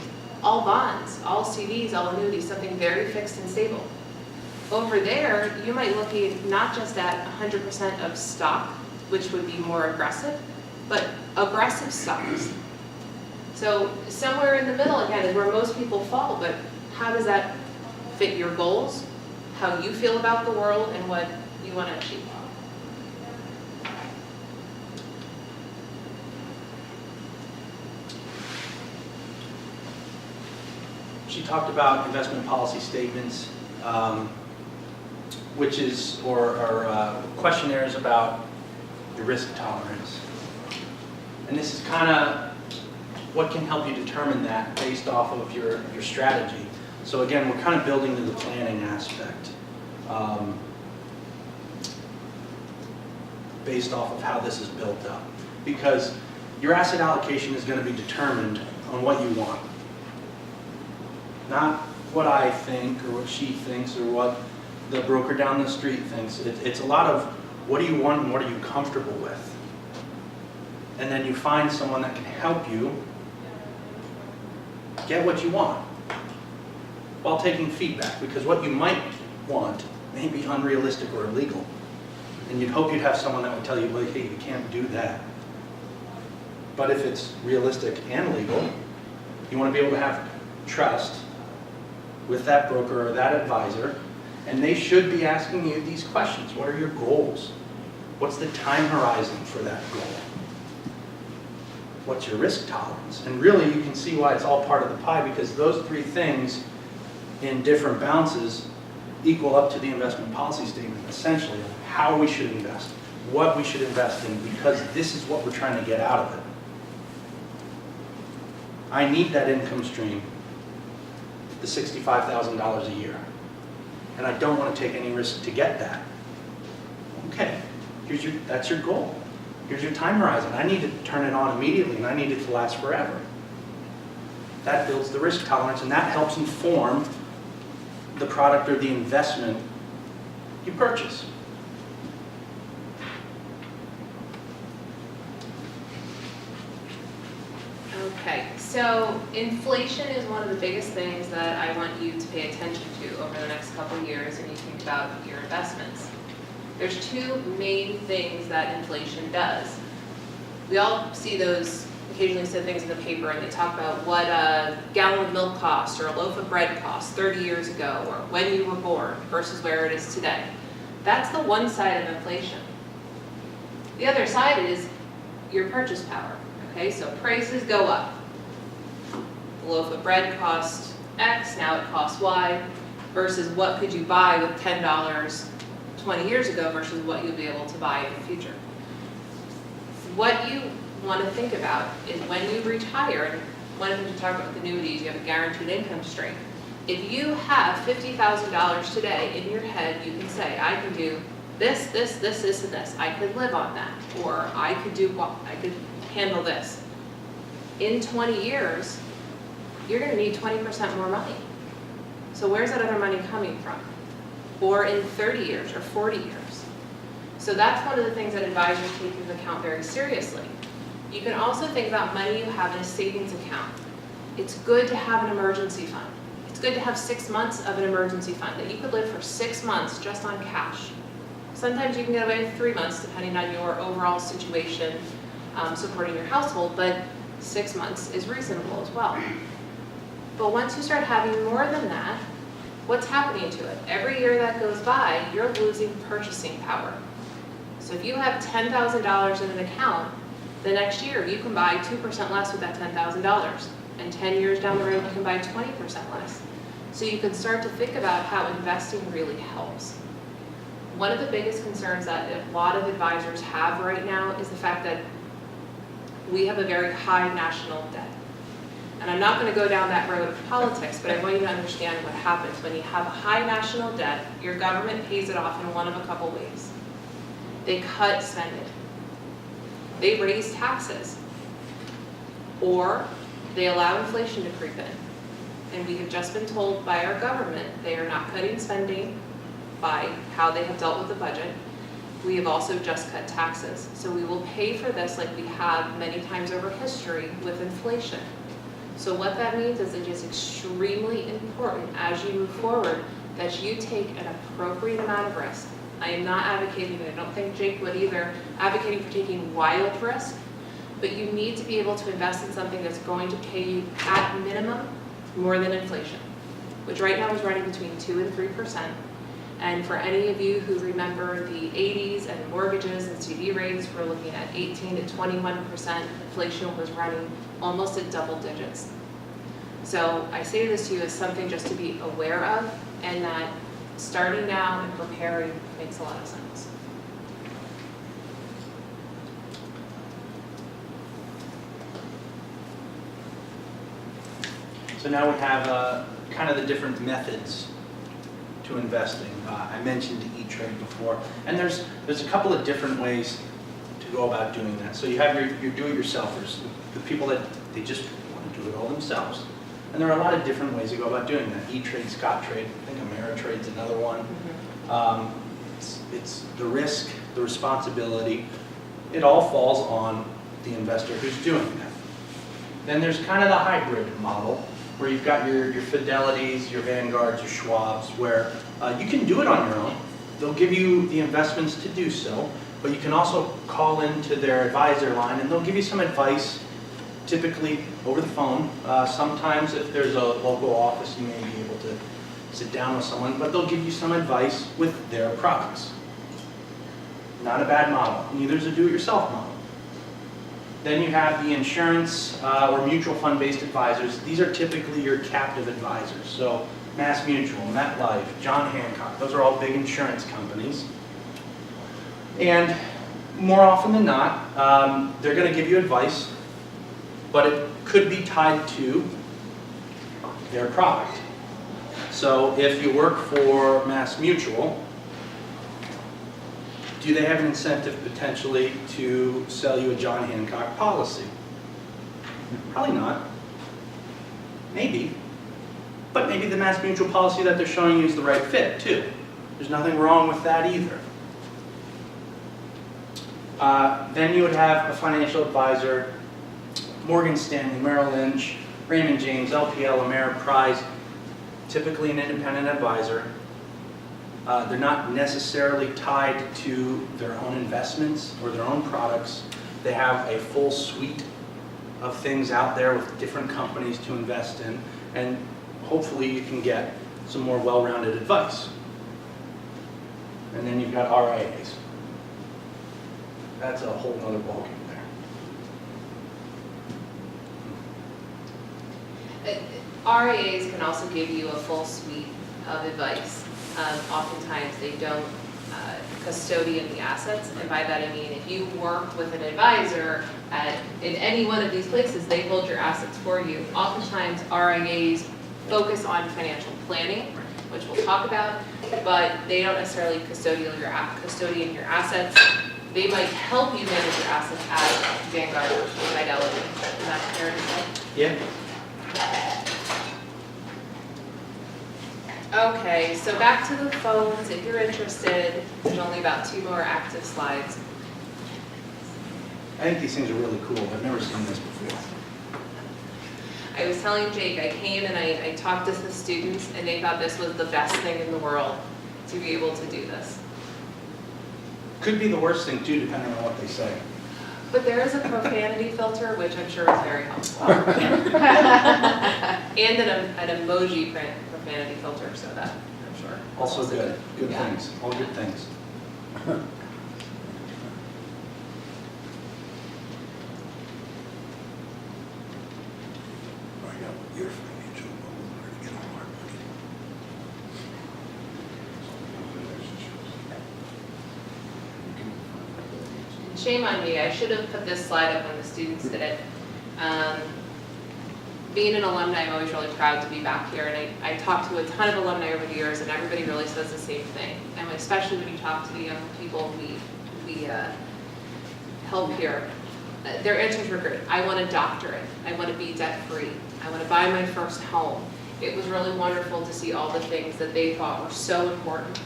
[SPEAKER 3] all bonds, all CDs, all annuities, something very fixed and stable. Over there, you might look at not just at 100% of stock, which would be more aggressive, but aggressive stocks. So somewhere in the middle, again, is where most people fall, but how does that fit your goals, how you feel about the world, and what you want to achieve?
[SPEAKER 2] She talked about investment policy statements, which is, or questionnaires about your risk tolerance. And this is kind of what can help you determine that based off of your strategy. So again, we're kind of building to the planning aspect based off of how this is built up. Because your asset allocation is going to be determined on what you want. Not what I think or what she thinks or what the broker down the street thinks. It's a lot of what do you want and what are you comfortable with. And then you find someone that can help you get what you want while taking feedback, because what you might want may be unrealistic or illegal. And you'd hope you'd have someone that would tell you, well, hey, you can't do that. But if it's realistic and legal, you want to be able to have trust with that broker or that advisor, and they should be asking you these questions. What are your goals? What's the time horizon for that goal? What's your risk tolerance? And really you can see why it's all part of the pie, because those three things in different bounces equal up to the investment policy statement, essentially, of how we should invest, what we should invest in, because this is what we're trying to get out of it. I need that income stream, the $65,000 a year, and I don't want to take any risk to get that. Okay, that's your goal. Here's your time horizon. I need to turn it on immediately, and I need it to last forever. That builds the risk tolerance, and that helps inform the product or the investment you purchase.
[SPEAKER 3] Okay, so inflation is one of the biggest things that I want you to pay attention to over the next couple of years when you think about your investments. There's two main things that inflation does. We all see those, occasionally see things in the paper, and they talk about what a gallon of milk cost or a loaf of bread cost 30 years ago, or when you were born versus where it is today. That's the one side of inflation. The other side is your purchase power. Okay, so prices go up. The loaf of bread cost X, now it costs Y, versus what could you buy with $10 20 years ago versus what you'll be able to buy in the future. What you want to think about is when you retire, and one of the things we talk about with annuities, you have a guaranteed income stream. If you have $50,000 today in your head, you can say, I can do this, this, this, this, and this. I could live on that, or I could handle this. In 20 years, you're going to need 20% more money. So where's that other money coming from? Or in 30 years or 40 years. So that's one of the things that advisors take into account very seriously. You can also think about money you have in a savings account. It's good to have an emergency fund. It's good to have 6 months of an emergency fund that you could live for 6 months just on cash. Sometimes you can get away with 3 months depending on your overall situation supporting your household, but 6 months is reasonable as well. But once you start having more than that, what's happening to it? Every year that goes by, you're losing purchasing power. So if you have $10,000 in an account, the next year you can buy 2% less with that $10,000. And 10 years down the road, you can buy 20% less. So you can start to think about how investing really helps. One of the biggest concerns that a lot of advisors have right now is the fact that we have a very high national debt. And I'm not going to go down that road of politics, but I want you to understand what happens when you have a high national debt. Your government pays it off in one of a couple ways. They cut spending. They raise taxes. Or they allow inflation to creep in. And we have just been told by our government they are not cutting spending by how they have dealt with the budget. We have also just cut taxes. So we will pay for this like we have many times over history with inflation. So what that means is it is extremely important as you move forward that you take an appropriate amount of risk. I am not advocating, and I don't think Jake would either, advocating for taking wild risk, but you need to be able to invest in something that's going to pay you at minimum more than inflation, which right now is running between 2 and 3%. And for any of you who remember the 80s and mortgages and CD rates, we're looking at 18 to 21%. Inflation was running almost at double digits. So I say this to you as something just to be aware of, and that starting now and preparing makes a lot of sense.
[SPEAKER 2] So now we have kind of the different methods to investing. I mentioned E-Trade before, and there's a couple of different ways to go about doing that. So you have your do-it-yourselfers, the people that they just want to do it all themselves. And there are a lot of different ways to go about doing that. E-Trade, Scottrade, I think Ameritrade's another one. It's the risk, the responsibility. It all falls on the investor who's doing that. Then there's kind of the hybrid model, where you've got your Fidelities, your Vanguards, your Schwabs, where you can do it on your own. They'll give you the investments to do so, but you can also call into their advisor line and they'll give you some advice, typically over the phone. Sometimes if there's a local office, you may be able to sit down with someone, but they'll give you some advice with their products. Not a bad model. Neither is a do-it-yourself model. Then you have the insurance or mutual fund-based advisors. These are typically your captive advisors. So Mass Mutual, MetLife, John Hancock, those are all big insurance companies. And more often than not, they're going to give you advice, but it could be tied to their product. So if you work for Mass Mutual, do they have an incentive potentially to sell you a John Hancock policy? Probably not. Maybe. But maybe the Mass Mutual policy that they're showing you is the right fit too. There's nothing wrong with that either. Then you would have a financial advisor, Morgan Stanley, Merrill Lynch, Raymond James, LPL, Ameriprise, typically an independent advisor. They're not necessarily tied to their own investments or their own products. They have a full suite of things out there with different companies to invest in, and hopefully you can get some more well-rounded advice. And then you've got RIAs. That's a whole other ballgame there.
[SPEAKER 3] RIAs can also give you a full suite of advice. Oftentimes they don't custodian the assets, and by that I mean if you work with an advisor in any one of these places, they hold your assets for you. Oftentimes RIAs focus on financial planning, which we'll talk about, but they don't necessarily custodian your assets. They might help you manage your assets as Vanguard or Fidelity. Is that fair to say?
[SPEAKER 2] Yeah.
[SPEAKER 3] Okay, so back to the phones. If you're interested, there's only about 2 more active slides.
[SPEAKER 2] I think these things are really cool. I've never seen this before.
[SPEAKER 3] I was telling Jake, I came and I talked to the students and they thought this was the best thing in the world to be able to do this.
[SPEAKER 2] Could be the worst thing too, depending on what they say.
[SPEAKER 3] But there is a profanity filter, which I'm sure is very helpful. And an emoji print vanity filter, so that, I'm sure.
[SPEAKER 2] Also good, good
[SPEAKER 3] Yeah.
[SPEAKER 2] things, all good things.
[SPEAKER 1] Find out what your financial goals are to get all our money.
[SPEAKER 3] And shame on me, I should have put this slide up when the students did it. Being an alumni, I'm always really proud to be back here, and I talk to a ton of alumni over the years, and everybody really says the same thing. And especially when you talk to the young people we help here, their answers were great. I want a doctorate. I want to be debt-free. I want to buy my first home. It was really wonderful to see all the things that they thought were so important.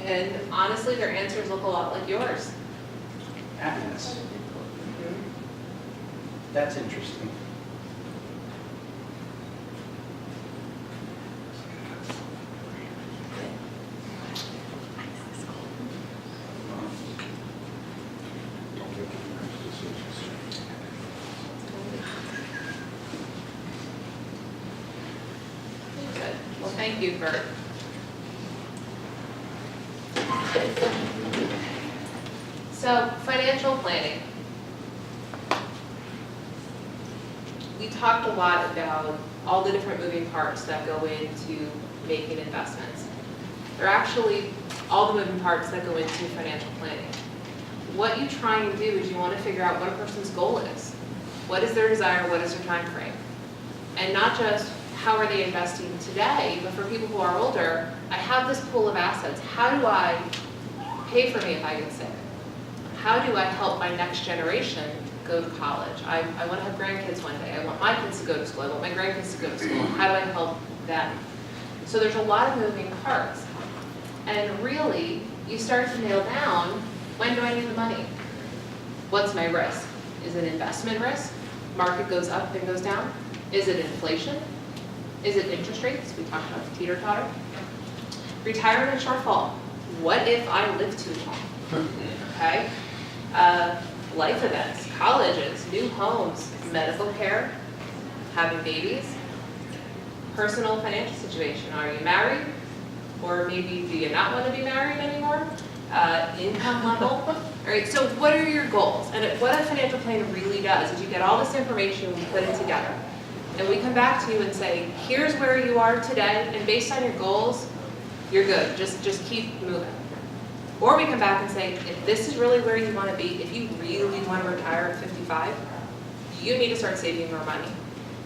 [SPEAKER 3] And honestly, their answers look a lot like yours.
[SPEAKER 2] Happiness, that's interesting.
[SPEAKER 1] Don't make any rash decisions.
[SPEAKER 3] Good. Well, thank you, Bert. So, financial planning. We talked a lot about all the different moving parts that go into making investments. They're actually all the moving parts that go into financial planning. What you try and do is you want to figure out what a person's goal is. What is their desire? What is their time frame? And not just how are they investing today, but for people who are older, I have this pool of assets. How do I pay for me if I get sick? How do I help my next generation go to college? I want to have grandkids one day. I want my kids to go to school. I want my grandkids to go to school. How do I help them? So there's a lot of moving parts. And really, you start to nail down, when do I need the money? What's my risk? Is it investment risk? Market goes up and goes down? Is it inflation? Is it interest rates? We talked about the teeter-totter. Retirement shortfall. What if I live too long? Okay? Life events, colleges, new homes, medical care, having babies, personal financial situation. Are you married? Or maybe do you not want to be married anymore? Income level. All right, so what are your goals? And what a financial plan really does is you get all this information and we put it together. And we come back to you and say, here's where you are today, and based on your goals, you're good. Just keep moving. Or we come back and say, if this is really where you want to be, if you really want to retire at 55, you need to start saving more money.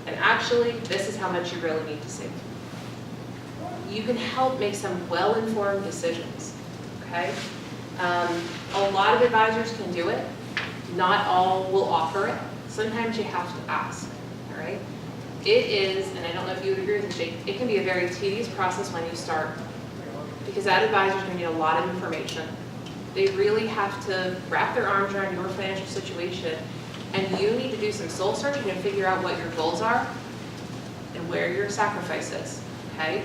[SPEAKER 3] And actually, this is how much you really need to save. You can help make some well-informed decisions, okay? A lot of advisors can do it. Not all will offer it. Sometimes you have to ask, all right? It is, and I don't know if you would agree with this, Jake, it can be a very tedious process when you start, because that advisor's gonna need a lot of information. They really have to wrap their arms around your financial situation, and you need to do some soul searching and figure out what your goals are and where your sacrifice is, okay?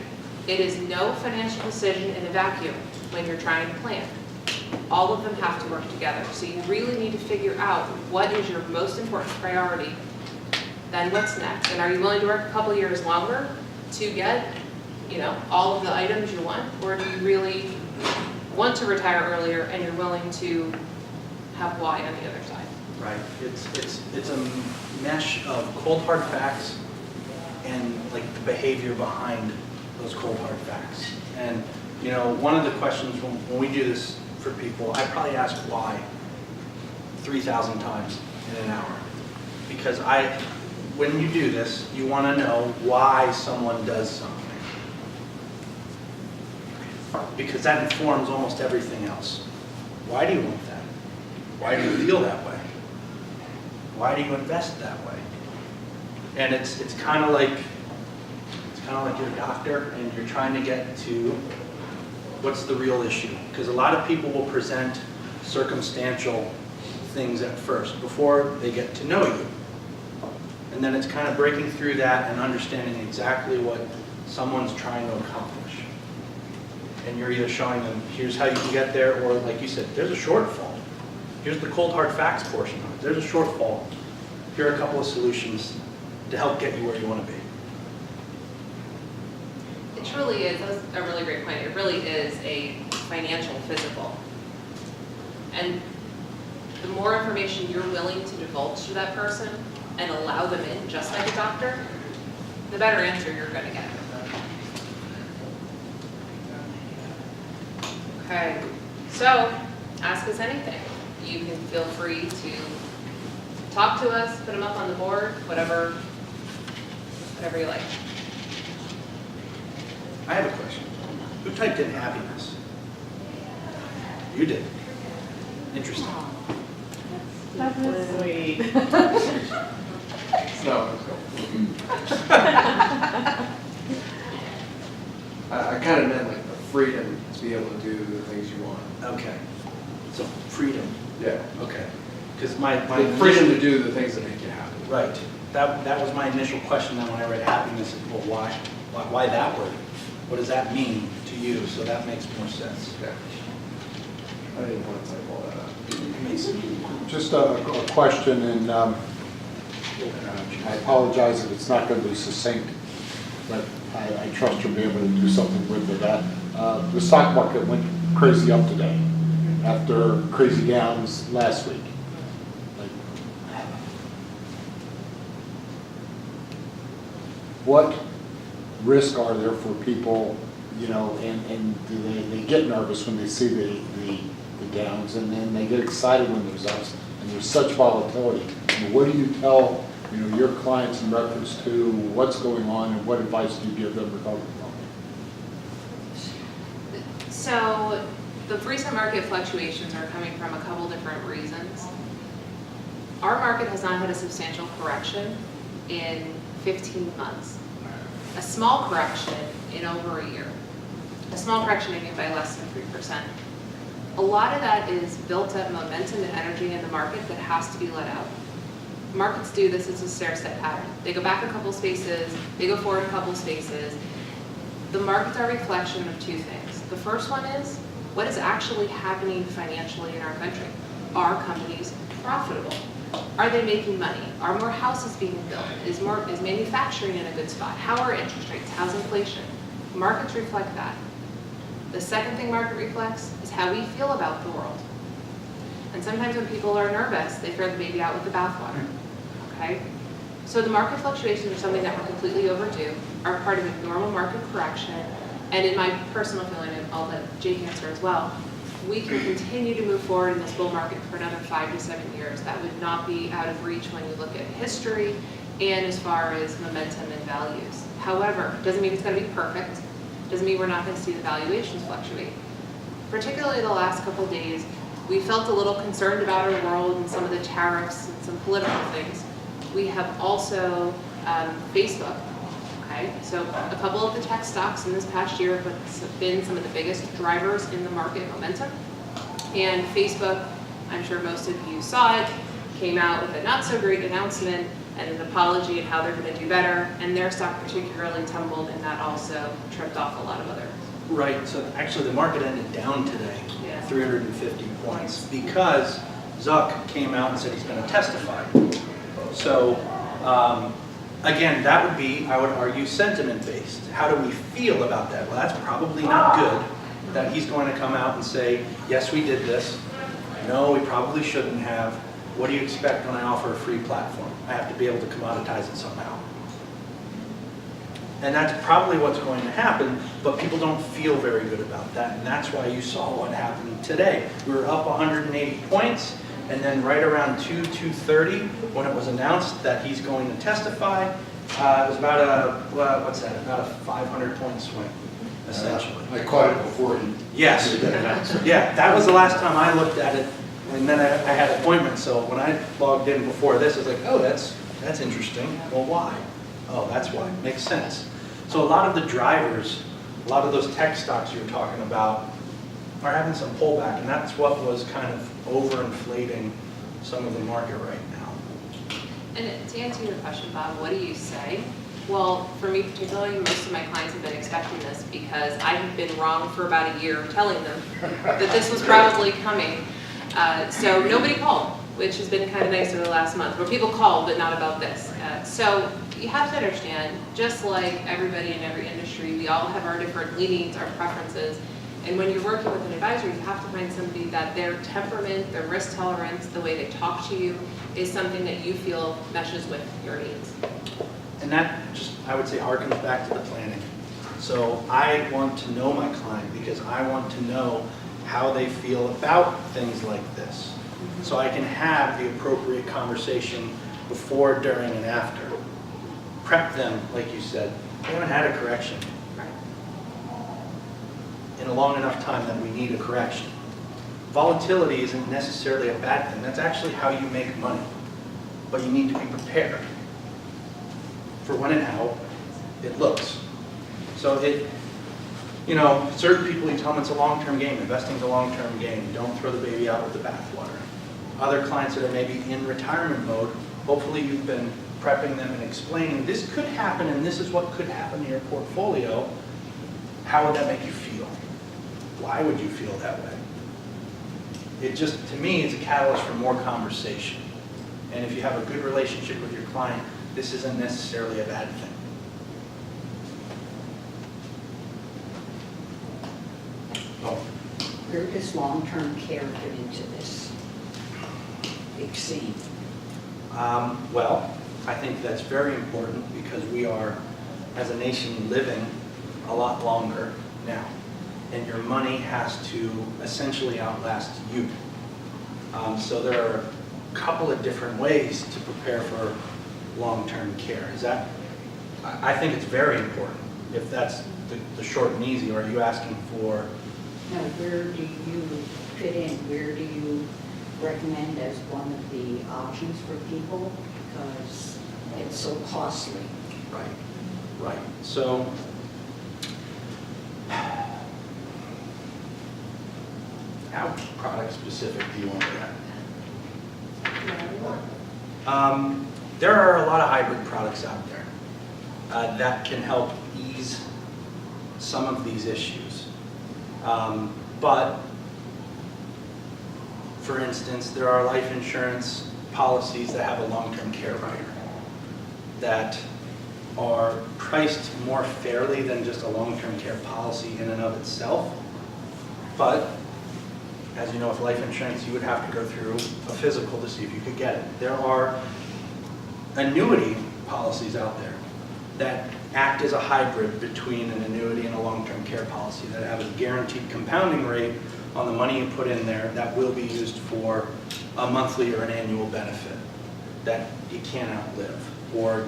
[SPEAKER 3] It is no financial decision in a vacuum when you're trying to plan. All of them have to work together. So you really need to figure out what is your most important priority, then what's next? And are you willing to work a couple years longer to get, all of the items you want? Or do you really want to retire earlier and you're willing to have Y on the other side?
[SPEAKER 2] Right, it's a mesh of cold hard facts and like the behavior behind those cold hard facts. And one of the questions when we do this for people, I probably ask why 3,000 times in an hour. Because when you do this, you want to know why someone does something. Because that informs almost everything else. Why do you want that? Why do you feel that way? Why do you invest that way? And it's kind of like you're a doctor and you're trying to get to what's the real issue. Because a lot of people will present circumstantial things at first before they get to know you. And then it's kind of breaking through that and understanding exactly what someone's trying to accomplish. And you're either showing them, here's how you can get there, or like you said, there's a shortfall. Here's the cold hard facts portion of it. There's a shortfall. Here are a couple of solutions to help get you where you want to be.
[SPEAKER 3] truly is, that was a really great point, it really is a financial physical. And the more information you're willing to divulge to that person and allow them in, just like a doctor, the better answer you're gonna get. Okay, so ask us anything. You can feel free to talk to us, put them up on the board, whatever you like.
[SPEAKER 2] I have a question. Who typed in happiness? You did. Interesting.
[SPEAKER 6] That's sweet.
[SPEAKER 8] No, I kind of meant like the freedom to be able to do the things you want.
[SPEAKER 2] Okay. So freedom.
[SPEAKER 8] Yeah.
[SPEAKER 2] Okay. Because my
[SPEAKER 8] The freedom to do the things that make you happy.
[SPEAKER 2] Right. That was my initial question then when I read happiness. Well, why that word? What does that mean to you? So that makes more sense.
[SPEAKER 8] Yeah. I didn't want to type all that out.
[SPEAKER 1] Just a question, and I apologize if it's not going to be succinct, but I trust you'll be able to do something with that. The stock market went crazy up today after crazy downs last week. What risk are there for people, you know, and do they get nervous when they see the downs, and then they get excited when there's ups, and there's such volatility? And what do you tell, you know, your clients in reference to what's going on, and what advice do you give them regarding that?
[SPEAKER 3] So the recent market fluctuations are coming from a couple different reasons. Our market has not had a substantial correction in 15 months. A small correction in over a year. A small correction I mean by less than 3%. A lot of that is built up momentum and energy in the market that has to be let out. Markets do this as a stair-step pattern. They go back a couple spaces, they go forward a couple spaces. The markets are a reflection of two things. The first one is, what is actually happening financially in our country? Are companies profitable? Are they making money? Are more houses being built? Is manufacturing in a good spot? How are interest rates? How's inflation? Markets reflect that. The second thing market reflects is how we feel about the world. And sometimes when people are nervous, they throw the baby out with the bathwater, okay? So the market fluctuations are something that we're completely overdue, are part of a normal market correction, and in my personal feeling, and I'll let Jake answer as well, we can continue to move forward in this bull market for another 5 to 7 years. That would not be out of reach when you look at history and as far as momentum and values. However, doesn't mean it's going to be perfect. Doesn't mean we're not going to see the valuations fluctuate. Particularly the last couple of days, we felt a little concerned about our world and some of the tariffs and some political things. We have also Facebook. Okay, so a couple of the tech stocks in this past year have been some of the biggest drivers in the market momentum. And Facebook, I'm sure most of you saw it, came out with a not so great announcement and an apology and how they're going to do better. And their stock particularly tumbled, and that also tripped off a lot of other.
[SPEAKER 2] Right, so actually the market ended down today,
[SPEAKER 3] Yeah.
[SPEAKER 2] 350 points, because Zuck came out and said he's going to testify. So, again, that would be, I would argue, sentiment-based. How do we feel about that? Well, that's probably not good, that he's going to come out and say, yes, we did this. No, we probably shouldn't have. What do you expect when I offer a free platform? I have to be able to commoditize it somehow. And that's probably what's going to happen, but people don't feel very good about that, and that's why you saw what happened today. We were up 180 points, and then right around 2:30, when it was announced that he's going to testify, it was about a 500-point swing, essentially.
[SPEAKER 1] I caught it before he.
[SPEAKER 2] Yes. Yeah, that was the last time I looked at it, and then I had appointments, so when I logged in before this, I was like, oh, that's interesting. Well, why? Oh, that's why. Makes sense. So a lot of the drivers, a lot of those tech stocks you were talking about are having some pullback, and that's what was kind of overinflating some of the market right now.
[SPEAKER 3] And to answer your question, Bob, what do you say? Well, for me particularly, most of my clients have been expecting this because I have been wrong for about a year telling them that this was probably coming. So nobody called, which has been kind of nice over the last month, where people called, but not about this. So you have to understand, just like everybody in every industry, we all have our different leanings, our preferences. And when you're working with an advisor, you have to find somebody that their temperament, their risk tolerance, the way they talk to you is something that you feel meshes with your needs.
[SPEAKER 2] And that just, I would say, harkens back to the planning. So I want to know my client because I want to know how they feel about things like this. So I can have the appropriate conversation before, during, and after. Prep them, like you said. They haven't had a correction in a long enough time that we need a correction. Volatility isn't necessarily a bad thing. That's actually how you make money. But you need to be prepared for when and how it looks. So certain people, you tell them it's a long-term game. Investing's a long-term game. Don't throw the baby out with the bathwater. Other clients that are maybe in retirement mode, hopefully you've been prepping them and explaining this could happen and this is what could happen in your portfolio. How would that make you feel? Why would you feel that way? It just, to me, it's a catalyst for more conversation. And if you have a good relationship with your client, this isn't necessarily a bad thing. Oh.
[SPEAKER 5] Where does long-term care fit into this big scene?
[SPEAKER 2] Well, I think that's very important because we are, as a nation, living a lot longer now. And your money has to essentially outlast you. So there are a couple of different ways to prepare for long-term care. I think it's very important, if that's the short and easy. Or are you asking for?
[SPEAKER 5] Now, where do you fit in? Where do you recommend as one of the options for people? Because it's so costly.
[SPEAKER 2] Right. So, how product specific do you want to get? There are a lot of hybrid products out there that can help ease some of these issues. But, for instance, there are life insurance policies that have a long-term care rider that are priced more fairly than just a long-term care policy in and of itself. But, as you know, with life insurance, you would have to go through a physical to see if you could get it. There are annuity policies out there that act as a hybrid between an annuity and a long-term care policy that have a guaranteed compounding rate on the money you put in there that will be used for a monthly or an annual benefit that you can't outlive. Or,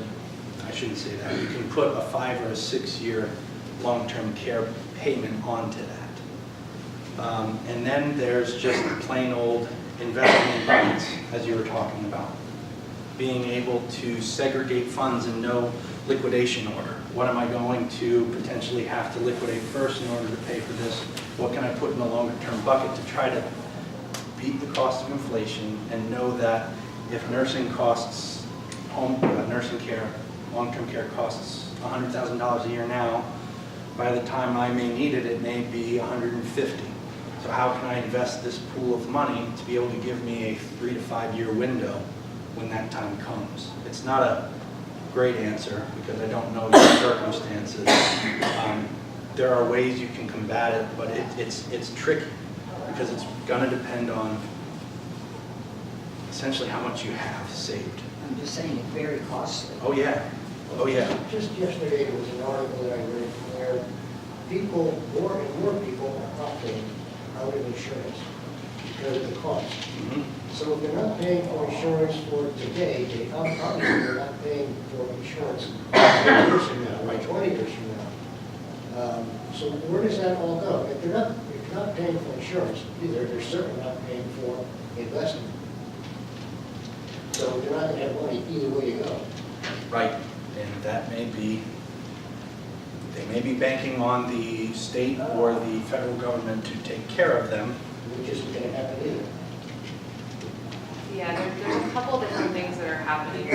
[SPEAKER 2] I shouldn't say that, you can put a 5 or a 6 year long-term care payment onto that. And then there's just the plain old investing in funds, as you were talking about. Being able to segregate funds and know liquidation order. What am I going to potentially have to liquidate first in order to pay for this? What can I put in the longer term bucket to try to beat the cost of inflation and know that if nursing costs, nursing care, long-term care costs $100,000 a year now, by the time I may need it, it may be $150,000. So how can I invest this pool of money to be able to give me a 3 to 5 year window when that time comes? It's not a great answer because I don't know the circumstances. There are ways you can combat it, but it's tricky because it's going to depend on essentially how much you have saved.
[SPEAKER 5] I'm just saying it's very costly.
[SPEAKER 2] Oh yeah.
[SPEAKER 9] Just yesterday, there was an article that I read where people, more and more people are opting out of insurance because of the cost.
[SPEAKER 2] Mm-hmm.
[SPEAKER 9] So if they're not paying for insurance for today, obviously they're not paying for insurance 10 years from now, or 20 years from now. So where does that all go? If you're not paying for insurance, either they're certainly not paying for investment. So they're not going to have money either way you go.
[SPEAKER 2] Right, and that may be, they may be banking on the state or the federal government to take care of them.
[SPEAKER 9] Which isn't going to happen either.
[SPEAKER 3] Yeah, there's a couple different things that are happening.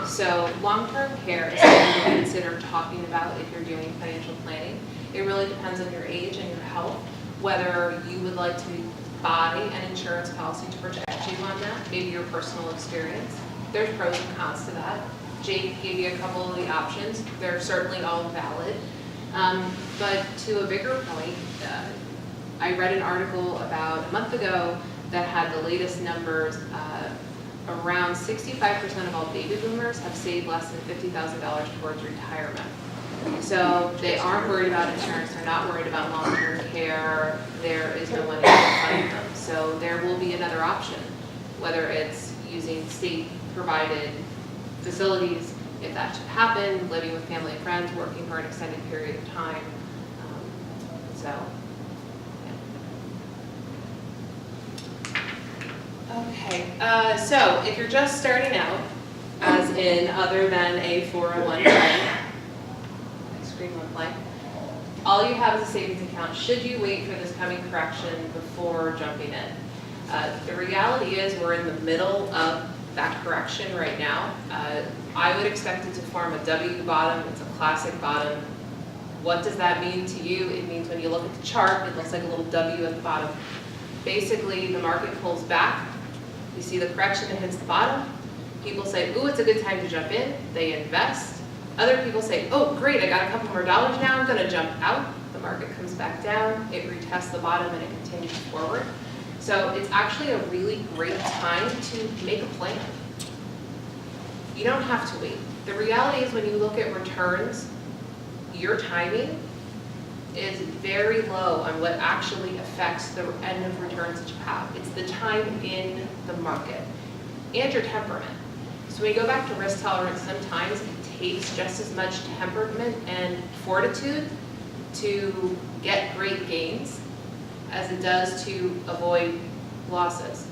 [SPEAKER 3] So long-term care is something to consider talking about if you're doing financial planning. It really depends on your age and your health, whether you would like to buy an insurance policy to protect you on that, maybe your personal experience. There's pros and cons to that. Jake gave you a couple of the options. They're certainly all valid. But to a bigger point, I read an article about a month ago that had the latest numbers. Around 65% of all baby boomers have saved less than $50,000 towards retirement. So they aren't worried about insurance, they're not worried about long-term care, there is no money to fund them. So there will be another option, whether it's using state-provided facilities, if that should happen, living with family and friends, working for an extended period of time. So, yeah. Okay, so if you're just starting out, as in other than a 401k, screen went blank, all you have is a savings account. Should you wait for this coming correction before jumping in? The reality is we're in the middle of that correction right now. I would expect it to form a W bottom. It's a classic bottom. What does that mean to you? It means when you look at the chart, it looks like a little W at the bottom. Basically, the market pulls back. You see the correction, it hits the bottom. People say, ooh, it's a good time to jump in. They invest. Other people say, oh, great, I got a couple more dollars now, I'm gonna jump out. The market comes back down, it retests the bottom, and it continues forward. So it's actually a really great time to make a plan. You don't have to wait. The reality is when you look at returns, your timing is very low on what actually affects the end of returns that you have. It's the time in the market and your temperament. So when you go back to risk tolerance, sometimes it takes just as much temperament and fortitude to get great gains as it does to avoid losses.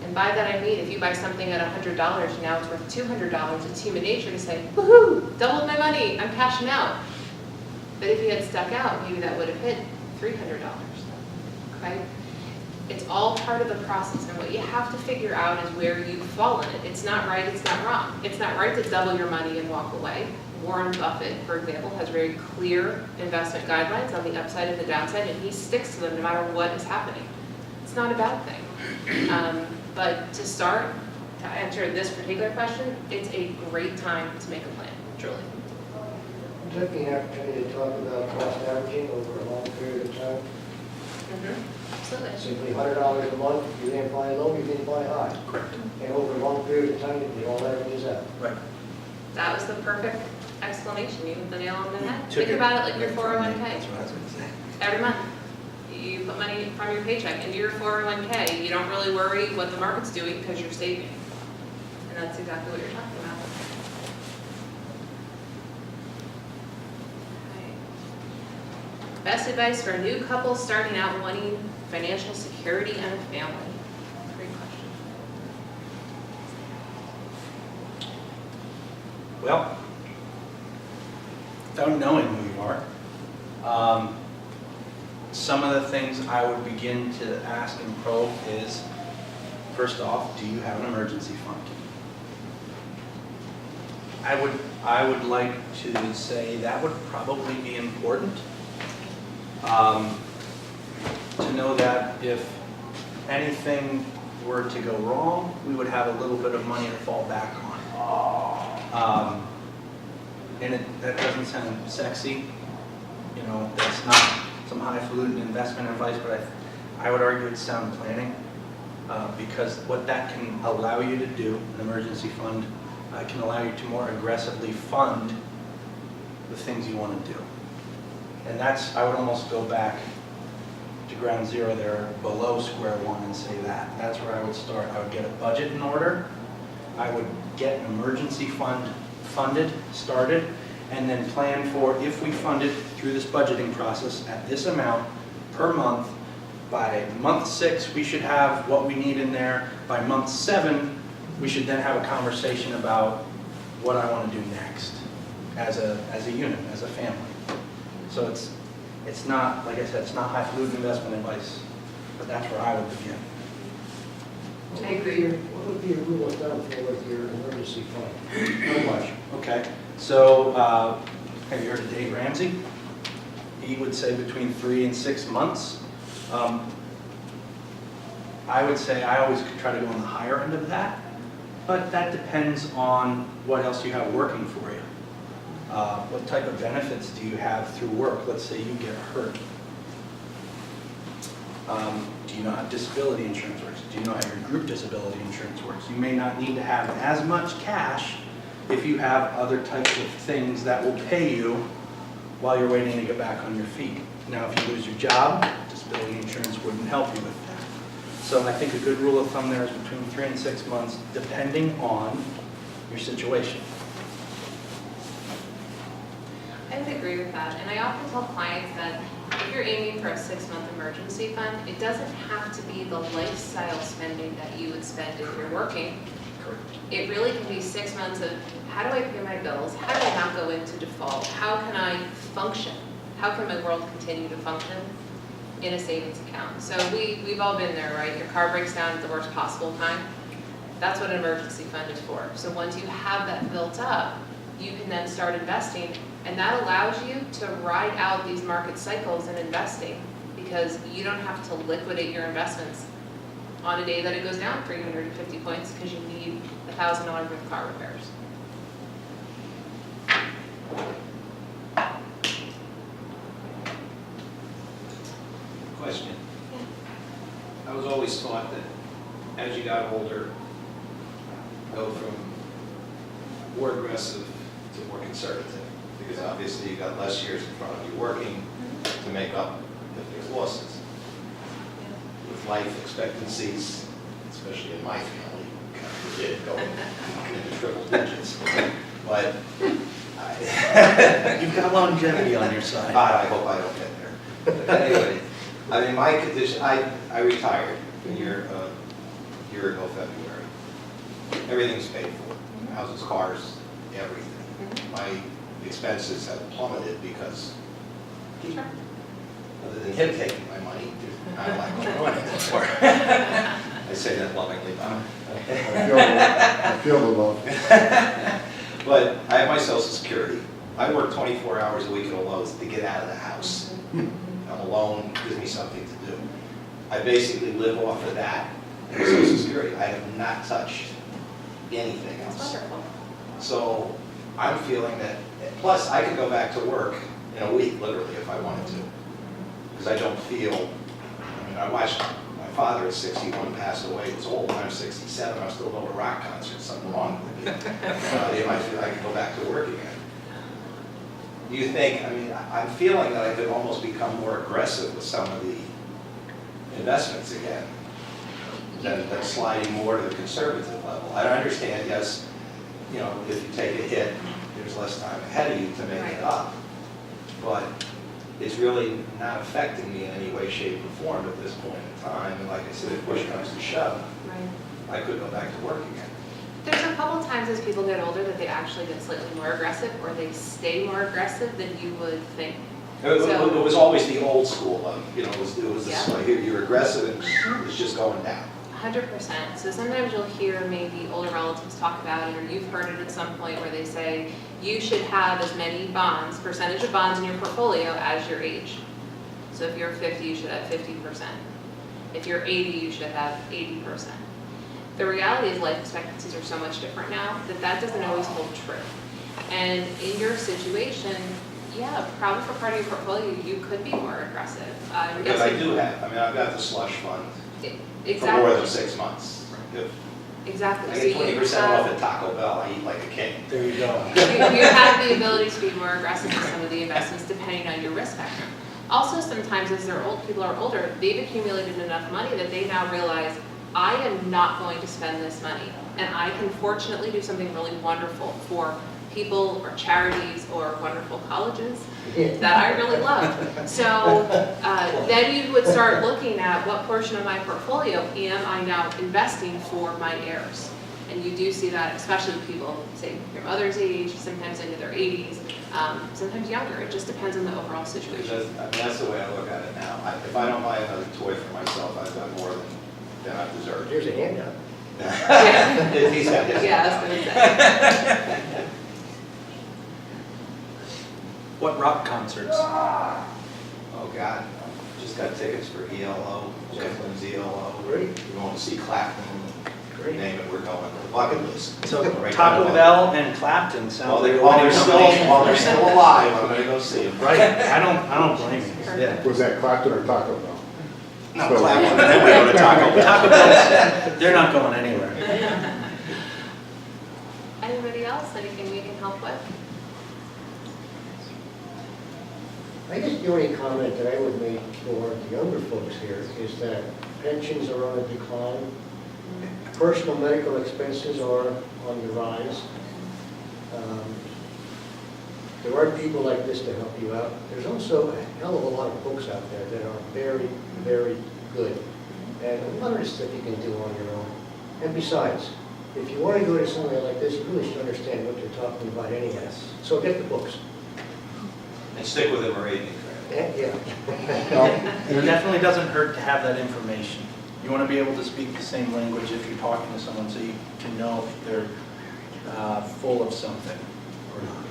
[SPEAKER 3] And by that I mean, if you buy something at $100, now it's worth $200, it's human nature to say, woohoo, doubled my money, I'm cashing out. But if you had stuck out, maybe that would have hit $300, okay? It's all part of the process, and what you have to figure out is where you fall in it. It's not right, it's not wrong. It's not right to double your money and walk away. Warren Buffett, for example, has very clear investment guidelines on the upside and the downside, and he sticks to them no matter what is happening. It's not a bad thing. But to start, to answer this particular question, it's a great time to make a plan, truly.
[SPEAKER 9] I'm taking the opportunity to talk about cost averaging over a long period of time.
[SPEAKER 3] Absolutely.
[SPEAKER 9] Simply $100 a month, you didn't buy low, you didn't buy high.
[SPEAKER 2] Correct.
[SPEAKER 9] And over a long period of time, it all averages out.
[SPEAKER 2] Right.
[SPEAKER 3] That was the perfect explanation. You hit the nail on the head.
[SPEAKER 2] Took
[SPEAKER 3] Think
[SPEAKER 2] it
[SPEAKER 3] about it like your
[SPEAKER 2] right from me.
[SPEAKER 3] 401k.
[SPEAKER 2] That's what I was gonna say.
[SPEAKER 3] Every month, you put money from your paycheck into your 401k. You don't really worry what the market's doing because you're saving. And that's exactly what you're talking about. Okay. Best advice for a new couple starting out wanting financial security and a family? Great question.
[SPEAKER 2] Well, without knowing who you are, some of the things I would begin to ask and probe is, first off, do you have an emergency fund? I would like to say that would probably be important. To know that if anything were to go wrong, we would have a little bit of money to fall back on. And that doesn't sound sexy, you know, that's not some highfalutin investment advice, but I would argue it's sound planning, because what that can allow you to do, an emergency fund, can allow you to more aggressively fund the things you want to do. And that's, I would almost go back to ground zero there, below square one, and say that. That's where I would start. I would get a budget in order. I would get an emergency fund funded, started, and then plan for, if we fund it through this budgeting process at this amount per month, by month 6, we should have what we need in there. By month 7, we should then have a conversation about what I want to do next as a unit, as a family. So it's not, like I said, it's not highfalutin investment advice, but that's where I would begin.
[SPEAKER 3] I agree.
[SPEAKER 9] What would be a rule of thumb for your emergency fund? How much?
[SPEAKER 2] Okay, so have you heard of Dave Ramsey? He would say between 3 and 6 months. I would say I always try to go on the higher end of that. But that depends on what else you have working for you. What type of benefits do you have through work? Let's say you get hurt. Do you know how disability insurance works? Do you know how your group disability insurance works? You may not need to have as much cash if you have other types of things that will pay you while you're waiting to get back on your feet. Now, if you lose your job, disability insurance wouldn't help you with that. So I think a good rule of thumb there is between 3 and 6 months, depending on your situation.
[SPEAKER 3] I would agree with that, and I often tell clients that if you're aiming for a 6-month emergency fund, it doesn't have to be the lifestyle spending that you would spend if you're working. It really can be 6 months of, how do I pay my bills? How do I not go into default? How can I function? How can my world continue to function in a savings account? So we've all been there, right? Your car breaks down at the worst possible time. That's what an emergency fund is for. So once you have that built up, you can then start investing, and that allows you to ride out these market cycles in investing, because you don't have to liquidate your investments on a day that it goes down 350 points because you need $1,000 worth of car repairs.
[SPEAKER 4] Question. I was always taught that as you got older, go from more aggressive to more conservative, because obviously you got less years in front of you working to make up if there's losses. With life expectancies, especially in my family, kind of did go into triple digits. But
[SPEAKER 2] You've got longevity on your side.
[SPEAKER 4] I hope I don't get there. But anyway, I mean, my condition, I retired a year ago February. Everything's paid for, houses, cars, everything. My expenses have plummeted because, other than him taking my money, I don't like going on anymore. I say that lovingly, Bob.
[SPEAKER 1] I feel the love.
[SPEAKER 4] But I have my Social Security. I work 24 hours a week at a Lowe's to get out of the house. I'm alone, gives me something to do. I basically live off of that and Social Security. I have not touched anything
[SPEAKER 3] That's
[SPEAKER 4] else.
[SPEAKER 3] wonderful.
[SPEAKER 4] So I'm feeling that, plus I could go back to work in a week, literally, if I wanted to. Because I don't feel, I mean, I watched my father at 61 pass away. He was old. I'm 67. I'm still going to rock concerts. Something wrong with me. I feel I could go back to work again. Do you think, I mean, I'm feeling that I could almost become more aggressive with some of the investments again, than sliding more to the conservative level. I don't understand, yes, you know, if you take a hit, there's less time ahead of you to make it up. But it's really not affecting me in any way, shape, or form at this point in time. And like I said, if push comes to shove,
[SPEAKER 3] Right.
[SPEAKER 4] I could go back to work again.
[SPEAKER 3] There's a couple times as people get older that they actually get slightly more aggressive, or they stay more aggressive than you would think.
[SPEAKER 4] It was always the old school of, you know, it was this,
[SPEAKER 3] Yeah.
[SPEAKER 4] like, you're aggressive and it's just going down.
[SPEAKER 3] 100%. So sometimes you'll hear maybe older relatives talk about it, or you've heard it at some point where they say, you should have as many bonds, percentage of bonds in your portfolio as your age. So if you're 50, you should have 50%. If you're 80, you should have 80%. The reality is life expectancies are so much different now that doesn't always hold true. And in your situation, yeah, probably for part of your portfolio, you could be more aggressive.
[SPEAKER 4] Because I do have, I mean, I've got the slush fund for
[SPEAKER 3] Exactly.
[SPEAKER 4] more than 6 months. If
[SPEAKER 3] Exactly.
[SPEAKER 4] I
[SPEAKER 3] So
[SPEAKER 4] get
[SPEAKER 3] you
[SPEAKER 4] 20%
[SPEAKER 3] have-
[SPEAKER 4] off at Taco Bell, I eat like a king.
[SPEAKER 2] There you go.
[SPEAKER 3] you have the ability to be more aggressive with some of the investments depending on your risk factor. Also, sometimes as people are older, they've accumulated enough money that they now realize, I am not going to spend this money, and I can fortunately do something really wonderful for people or charities or wonderful colleges that I really love. So then you would start looking at what portion of my portfolio am I now investing for my heirs. And you do see that, especially with people, say, your mother's age, sometimes into their 80s, sometimes younger. It just depends on the overall
[SPEAKER 4] Because
[SPEAKER 3] situation.
[SPEAKER 4] that's the way I look at it now. If I don't buy another toy for myself, I've got more than I deserve.
[SPEAKER 9] There's a handout.
[SPEAKER 4] He's got his.
[SPEAKER 3] Yeah, I was gonna say.
[SPEAKER 2] What rock concerts?
[SPEAKER 4] Oh, God. Just got tickets for ELO, Jeff Lynne's ELO.
[SPEAKER 9] Great.
[SPEAKER 4] We're going to see Clapton.
[SPEAKER 9] Great.
[SPEAKER 4] name it, we're going to the bucket list.
[SPEAKER 2] So
[SPEAKER 4] Right
[SPEAKER 2] Taco
[SPEAKER 4] down the
[SPEAKER 2] Bell and Clapton
[SPEAKER 4] While
[SPEAKER 2] sound
[SPEAKER 4] they're,
[SPEAKER 2] like
[SPEAKER 4] while
[SPEAKER 2] one
[SPEAKER 4] they're still,
[SPEAKER 2] combination.
[SPEAKER 4] while they're still alive, I'm gonna go see them.
[SPEAKER 2] Right, I don't blame you, yeah.
[SPEAKER 1] Was that Clapton or Taco Bell?
[SPEAKER 4] No, Clapton, then we go to Taco Bell.
[SPEAKER 2] Taco Bell, they're not going anywhere.
[SPEAKER 3] Anybody else, anything we can help with?
[SPEAKER 9] I guess the only comment that I would make for the younger folks here is that pensions are on a decline. Personal medical expenses are on the rise. There are people like this to help you out. There's also a hell of a lot of books out there that are very, very good. And a lot of stuff you can do on your own. And besides, if you want to go to somewhere like this, you really should understand what they're talking about anyway. So get the books.
[SPEAKER 4] And stick with the Moravian.
[SPEAKER 9] Yeah.
[SPEAKER 2] It definitely doesn't hurt to have that information. You want to be able to speak the same language if you're talking to someone, so you can know if they're full of something or not.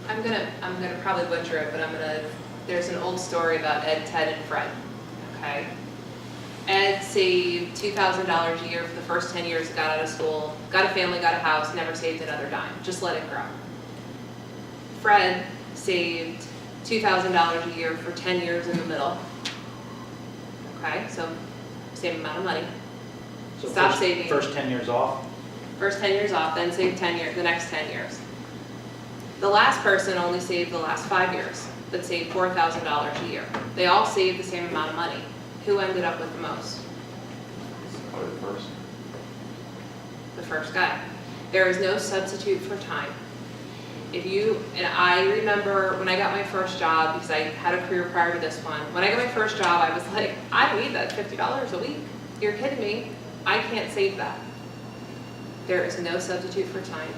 [SPEAKER 3] I'm gonna probably butcher it, but there's an old story about Ed, Ted, and Fred, okay? Ed saved $2,000 a year for the first 10 years, got out of school, got a family, got a house, never saved another dime, just let it grow. Fred saved $2,000 a year for 10 years in the middle, okay? So same amount of money.
[SPEAKER 2] So
[SPEAKER 3] Stop saving.
[SPEAKER 2] First 10 years off?
[SPEAKER 3] First 10 years off, then save 10 years, the next 10 years. The last person only saved the last 5 years, but saved $4,000 a year. They all saved the same amount of money. Who ended up with the most?
[SPEAKER 7] Probably the first.
[SPEAKER 3] The first guy. There is no substitute for time. And I remember when I got my first job, because I had a career prior to this one, when I got my first job, I was like, I don't need that $50 a week. You're kidding me. I can't save that. There is no substitute for time.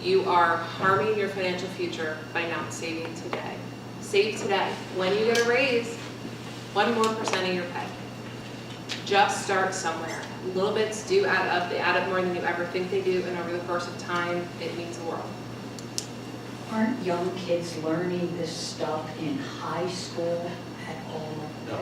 [SPEAKER 3] You are harming your financial future by not saving today. Save today. When you get a raise, 1% more of your pay. Just start somewhere. Little bits do add up. They add up more than you ever think they do, and over the course of time, it means the world.
[SPEAKER 5] Aren't young kids learning this stuff in high school at all?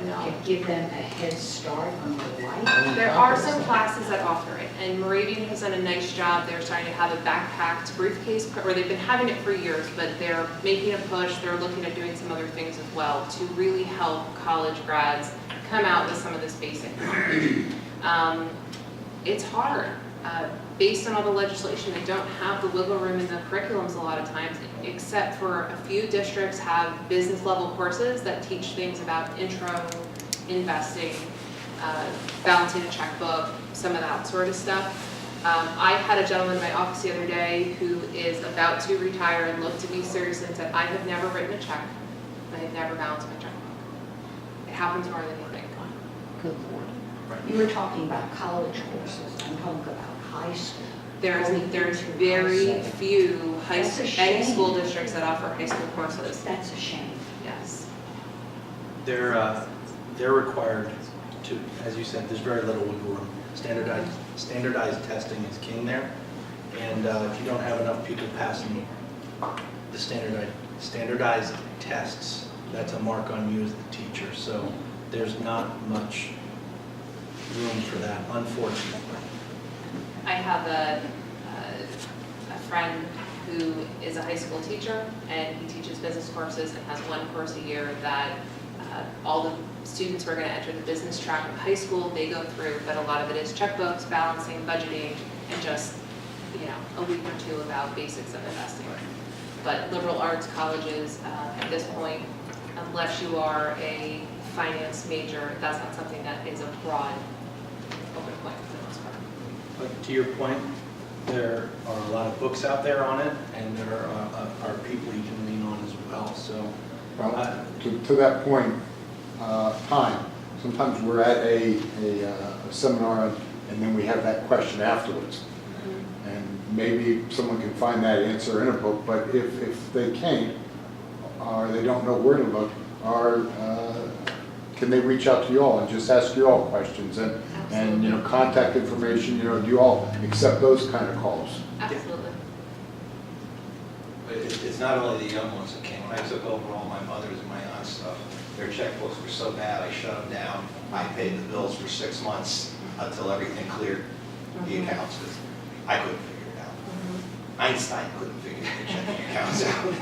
[SPEAKER 3] No.
[SPEAKER 5] Can give them a head start on their life?
[SPEAKER 3] There are some classes that offer it, and Moravian has done a nice job. They're starting to have a backpacked briefcase, or they've been having it for years, but they're making a push. They're looking at doing some other things as well to really help college grads come out with some of this basic knowledge. It's hard. Based on all the legislation, they don't have the wiggle room in the curriculums a lot of times, except for a few districts have business level courses that teach things about intro, investing, balancing a checkbook, some of that sort of stuff. I had a gentleman in my office the other day who is about to retire and looked at me seriously and said, I have never written a check, and I have never balanced my checkbook. It happens more than you think.
[SPEAKER 5] Good Lord. You were talking about college courses. I'm talking about high school.
[SPEAKER 3] There's very few
[SPEAKER 5] That's a
[SPEAKER 3] any
[SPEAKER 5] shame.
[SPEAKER 3] school districts that offer high school courses.
[SPEAKER 5] That's a shame.
[SPEAKER 3] Yes.
[SPEAKER 2] They're required to, as you said, there's very little wiggle room. Standardized testing is king there, and if you don't have enough people passing the standardized tests, that's a mark on you as the teacher. So there's not much room for that, unfortunately.
[SPEAKER 3] I have a friend who is a high school teacher, and he teaches business courses and has one course a year that all the students who are going to enter the business track of high school, they go through, but a lot of it is checkbooks, balancing, budgeting, and just, a week or two about basics of investing. But liberal arts colleges, at this point, unless you are a finance major, that's not something that is a broad open point for the most part.
[SPEAKER 2] But to your point, there are a lot of books out there on it, and there are people you can lean on as well. So,
[SPEAKER 1] Well, to that point, time. Sometimes we're at a seminar and then we have that question afterwards. And maybe someone can find that answer in a book, but if they can't, or they don't know where to look, or can they reach out to you all and just ask you all questions and contact information, do you all accept those kind of calls?
[SPEAKER 3] Absolutely.
[SPEAKER 4] But it's not only the young ones that came. When I took over all my mother's and my aunt's stuff, their checkbooks were so bad, I shut them down. I paid the bills for 6 months until everything cleared. the
[SPEAKER 3] Mhm.
[SPEAKER 4] accounts, 'cause I couldn't figure it out. Einstein couldn't figure the checking accounts out.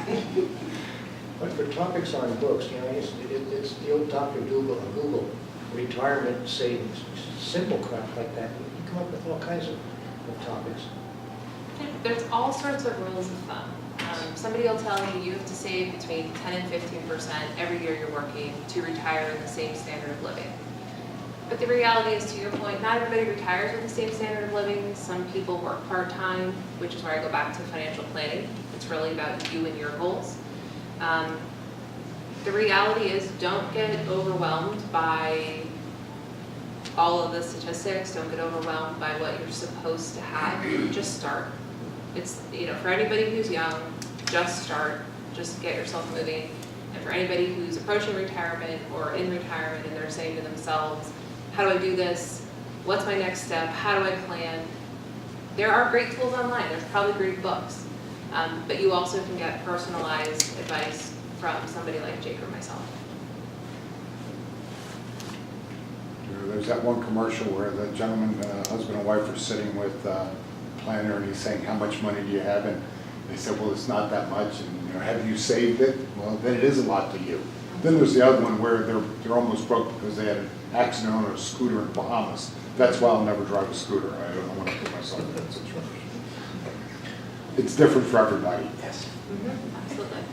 [SPEAKER 9] But for topics on books, it's the old Dr. Google retirement savings, simple crap like that. You come up with all kinds of topics.
[SPEAKER 3] There's all sorts of rules of thumb. Somebody will tell you have to save between 10 and 15% every year you're working to retire in the same standard of living. But the reality is, to your point, not everybody retires with the same standard of living. Some people work part-time, which is where I go back to financial planning. It's really about you and your goals. The reality is, don't get overwhelmed by all of the statistics. Don't get overwhelmed by what you're supposed to have. Just start. It's, for anybody who's young, just start. Just get yourself moving. And for anybody who's approaching retirement or in retirement and they're saying to themselves, how do I do this? What's my next step? How do I plan? There are great tools online. There's probably great books. But you also can get personalized advice from somebody like Jake or myself.
[SPEAKER 1] There's that one commercial where the gentleman, husband and wife are sitting with a planner and he's saying, how much money do you have? And they said, well, it's not that much. And have you saved it? Well, then it is a lot to you. Then there's the other one where they're almost broke because they had an accident on a scooter in the Bahamas. That's why I'll never drive a scooter. I don't want to put myself in that situation. It's different for everybody.
[SPEAKER 2] Yes.
[SPEAKER 3] Absolutely.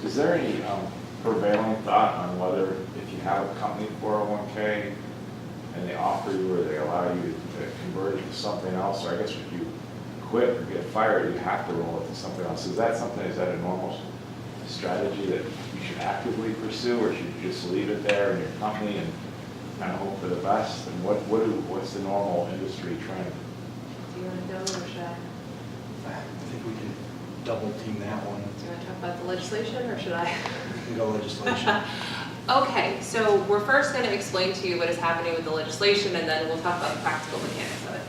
[SPEAKER 7] Is there any prevailing thought on whether if you have a company 401k and they offer you or they allow you to convert it to something else, or I guess if you quit or get fired, you have to roll it to something else. Is that a normal strategy that you should actively pursue, or should you just leave it there in your company and kind of hope for the best? And what's the normal industry trend?
[SPEAKER 3] Do you want to go, or should I?
[SPEAKER 2] I think we can double team that one.
[SPEAKER 3] Do you want to talk about the legislation, or should I?
[SPEAKER 2] We can go legislation.
[SPEAKER 3] Okay, so we're first going to explain to you what is happening with the legislation, and then we'll talk about the practical mechanics of it.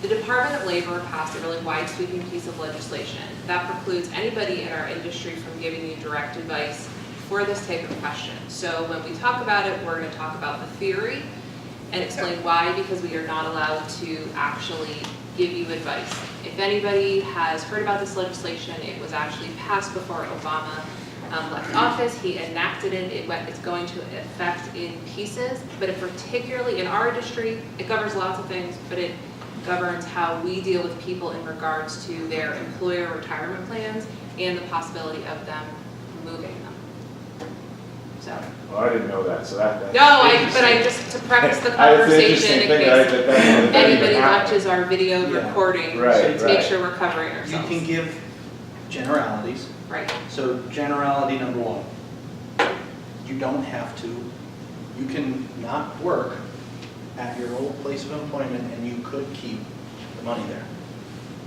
[SPEAKER 3] The Department of Labor passed a really wide sweeping piece of legislation that precludes anybody in our industry from giving you direct advice for this type of question. So when we talk about it, we're going to talk about the theory and explain why, because we are not allowed to actually give you advice. If anybody has heard about this legislation, it was actually passed before Obama left office. He enacted it. It's going to affect in pieces, but particularly in our industry, it covers lots of things, but it governs how we deal with people in regards to their employer retirement plans and the possibility of them moving them. So.
[SPEAKER 7] Well, I didn't know that, so that.
[SPEAKER 3] No, just to preface the conversation in case anybody watches our video
[SPEAKER 2] Yeah.
[SPEAKER 3] recording,
[SPEAKER 7] Right,
[SPEAKER 3] to make
[SPEAKER 7] right.
[SPEAKER 3] sure we're covering
[SPEAKER 2] You
[SPEAKER 3] ourselves.
[SPEAKER 2] can give generalities.
[SPEAKER 3] Right.
[SPEAKER 2] So generality number one, you don't have to, you can not work at your old place of employment and you could keep the money there.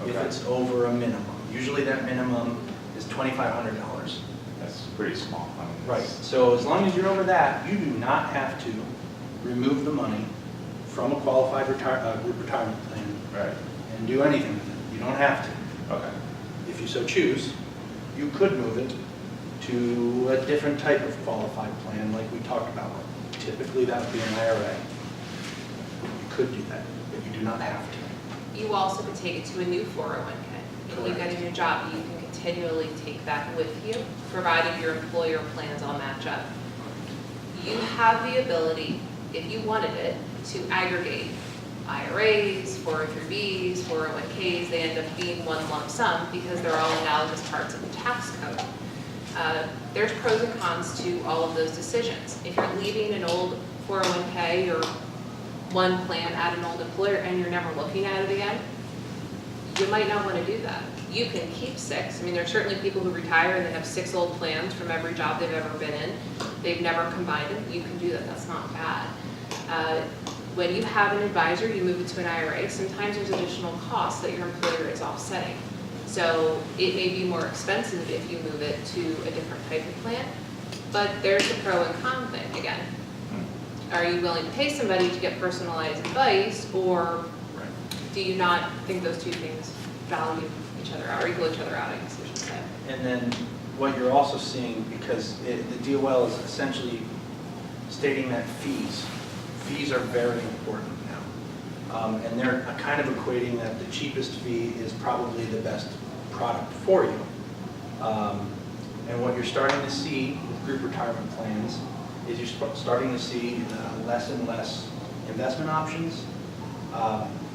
[SPEAKER 2] If
[SPEAKER 7] Okay.
[SPEAKER 2] it's over a minimum. Usually that minimum is $2,500.
[SPEAKER 7] That's pretty small. I mean,
[SPEAKER 2] Right,
[SPEAKER 7] it's-
[SPEAKER 2] so as long as you're over that, you do not have to remove the money from a qualified group retirement plan
[SPEAKER 7] Right,
[SPEAKER 2] and do anything with it. You don't have to.
[SPEAKER 7] okay.
[SPEAKER 2] If you so choose, you could move it to a different type of qualified plan like we talked about. Typically, that would be an IRA. You could do that, but you do not have to.
[SPEAKER 3] You also could take it to a new 401k. If you get a new job, you can continually take that with you, provided your employer plans all match up. You have the ability, if you wanted it, to aggregate IRAs, 403Bs, 401ks. They end up being one lump sum because they're all analogous parts of the tax code. There's pros and cons to all of those decisions. If you're leaving an old 401k or one plan at an old employer and you're never looking at it again, you might not want to do that. You can keep 6. I mean, there are certainly people who retire and they have 6 old plans from every job they've ever been in. They've never combined them. You can do that. That's not bad. When you have an advisor, you move it to an IRA. Sometimes there's additional costs that your employer is offsetting. So it may be more expensive if you move it to a different type of plan. But there's the pro and con thing again. Are you willing to pay somebody to get personalized advice, or do you not think those two things value each other out, or equal each other out, I guess I should say?
[SPEAKER 2] And then what you're also seeing, because the DOL is essentially stating that fees fees are very important now. And they're kind of equating that the cheapest fee is probably the best product for you. And what you're starting to see with group retirement plans is you're starting to see less and less investment options,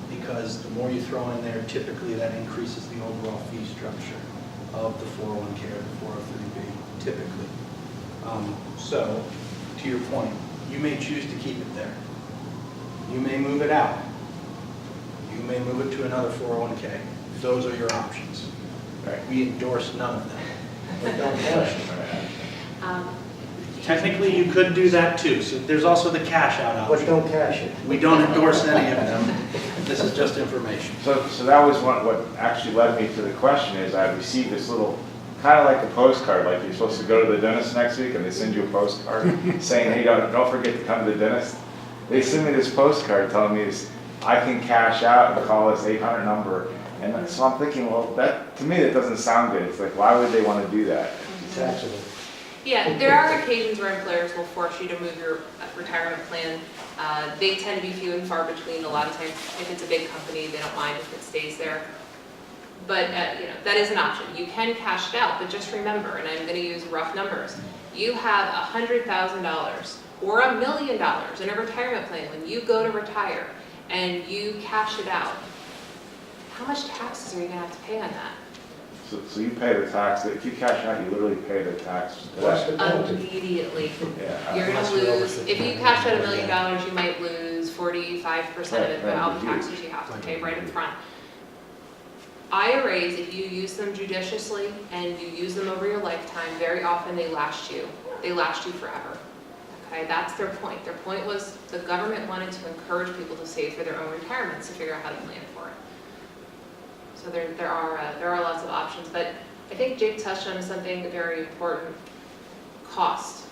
[SPEAKER 2] because the more you throw in there, typically that increases the overall fee structure of the 401k or the 403b, typically. So, to your point, you may choose to keep it there. You may move it out. You may move it to another 401k. Those are your options.
[SPEAKER 7] Right.
[SPEAKER 2] We endorse none of them.
[SPEAKER 9] But don't cash it.
[SPEAKER 2] Technically, you could do that too. So there's also the cash out
[SPEAKER 9] But
[SPEAKER 2] option.
[SPEAKER 9] don't cash it.
[SPEAKER 2] We don't endorse any of them. This is just information.
[SPEAKER 7] So that was what actually led me to the question is I received this little, kind of like a postcard, like you're supposed to go to the dentist next week and they send you a postcard saying, hey, don't forget to come to the dentist. They send me this postcard telling me I can cash out and call this 800 number. And so I'm thinking, well, that to me, that doesn't sound good. It's like, why would they want to do that?
[SPEAKER 9] Taxable.
[SPEAKER 3] Yeah, there are occasions where employers will force you to move your retirement plan. They tend to be few and far between. A lot of times, if it's a big company, they don't mind if it stays there. But that is an option. You can cash it out, but just remember, and I'm going to use rough numbers, you have $100,000 or $1 million in a retirement plan when you go to retire and you cash it out. How much taxes are you going to have to pay on that?
[SPEAKER 7] So you pay the tax. If you cash out, you literally pay the tax.
[SPEAKER 9] Plus the penalty.
[SPEAKER 3] Immediately.
[SPEAKER 7] Yeah.
[SPEAKER 3] You're
[SPEAKER 2] Unless
[SPEAKER 3] going
[SPEAKER 2] you're
[SPEAKER 3] to
[SPEAKER 2] over
[SPEAKER 3] lose,
[SPEAKER 2] 50
[SPEAKER 3] if you cash out $1 million, you might lose 45% of it,
[SPEAKER 7] Right,
[SPEAKER 3] all the
[SPEAKER 7] huge.
[SPEAKER 3] taxes you have to pay right up front. IRAs, if you use them judiciously and you use them over your lifetime, very often they last you. They last you forever. Okay, that's their point. Their point was the government wanted to encourage people to save for their own retirements to figure out how to plan for it. So there are lots of options, but I think Jake touched on something very important: cost.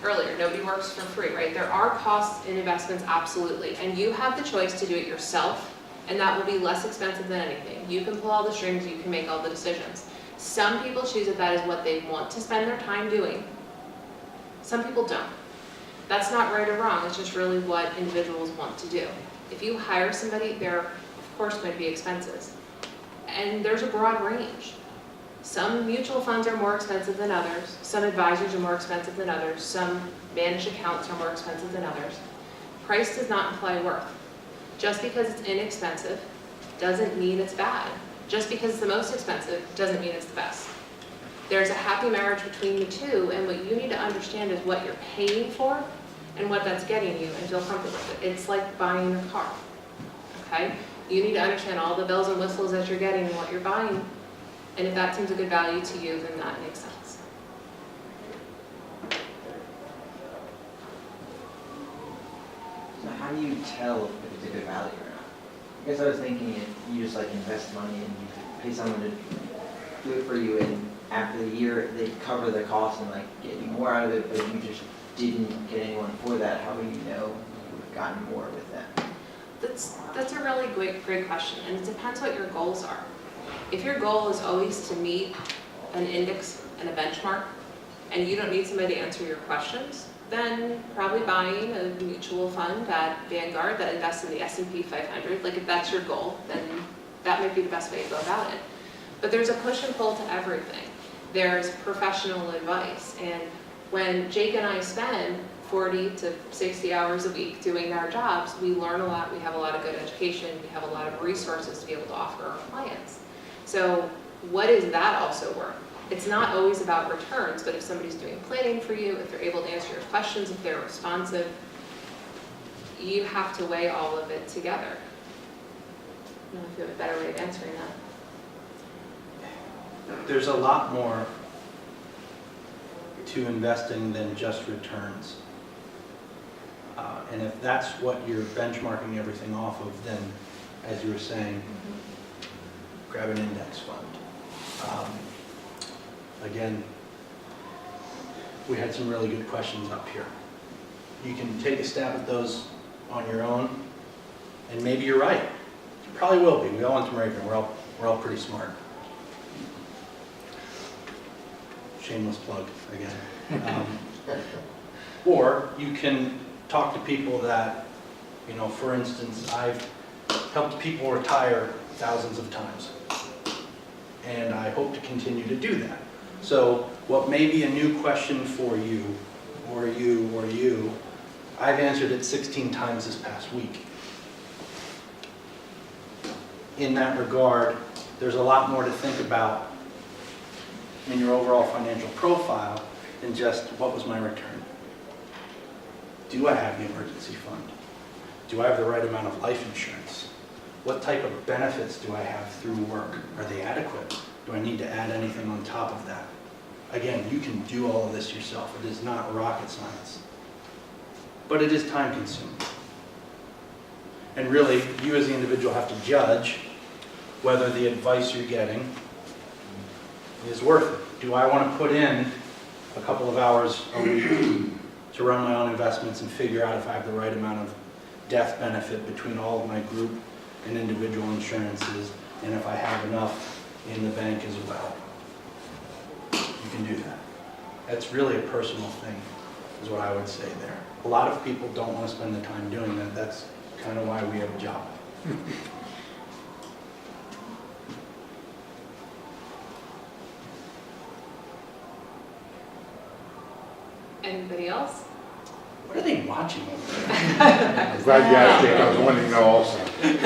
[SPEAKER 3] Earlier, nobody works for free, right? There are costs in investments, absolutely, and you have the choice to do it yourself, and that will be less expensive than anything. You can pull all the strings, you can make all the decisions. Some people choose that is what they want to spend their time doing. Some people don't. That's not right or wrong, it's just really what individuals want to do. If you hire somebody, they're of course going to be expenses. And there's a broad range. Some mutual funds are more expensive than others. Some advisors are more expensive than others. Some managed accounts are more expensive than others. Price does not imply worth. Just because it's inexpensive doesn't mean it's bad. Just because it's the most expensive doesn't mean it's the best. There's a happy marriage between the two, and what you need to understand is what you're paying for and what that's getting you, and feel comfortable with it. It's like buying a car, okay? You need to understand all the bells and whistles that you're getting and what you're buying, and if that seems a good value to you, then that makes sense.
[SPEAKER 10] So how do you tell if it's a good value or not? I guess I was thinking if you just like invest money and you pay someone to do it for you, and after the year they cover the cost and like get you more out of it, but you just didn't get anyone for that, how would you know you would have gotten more with that?
[SPEAKER 3] That's a really great question, and it depends what your goals are. If your goal is always to meet an index and a benchmark, and you don't need somebody to answer your questions, then probably buying a mutual fund at Vanguard that invests in the S&P 500, like if that's your goal, then that might be the best way to go about it. But there's a push and pull to everything. There's professional advice, and when Jake and I spend 40 to 60 hours a week doing our jobs, we learn a lot, we have a lot of good education, we have a lot of resources to be able to offer our clients. So what is that also worth? It's not always about returns, but if somebody's doing planning for you, if they're able to answer your questions, if they're responsive, you have to weigh all of it together. I don't know if you have a better way of answering that.
[SPEAKER 2] There's a lot more to investing than just returns. And if that's what you're benchmarking everything off of, then, as you were saying, grab an index fund. Again, we had some really good questions up here. You can take a stab at those on your own, and maybe you're right. You probably will be. We all went to Moravian. We're all pretty smart. Shameless plug again. Or you can talk to people that, for instance, I've helped people retire thousands of times. And I hope to continue to do that. So what may be a new question for you, or you, I've answered it 16 times this past week. In that regard, there's a lot more to think about in your overall financial profile than just what was my return. Do I have the emergency fund? Do I have the right amount of life insurance? What type of benefits do I have through work? Are they adequate? Do I need to add anything on top of that? Again, you can do all of this yourself. It is not rocket science. But it is time consuming. And really, you as the individual have to judge whether the advice you're getting is worth it. Do I want to put in a couple of hours a week to run my own investments and figure out if I have the right amount of death benefit between all of my group and individual insurances, and if I have enough in the bank as well? You can do that. That's really a personal thing, is what I would say there. A lot of people don't want to spend the time doing that. That's kind of why we have a job.
[SPEAKER 3] Anybody else?
[SPEAKER 2] What are they watching over there?
[SPEAKER 1] I'm glad you asked, Jake. I was wanting to know also.
[SPEAKER 3] Any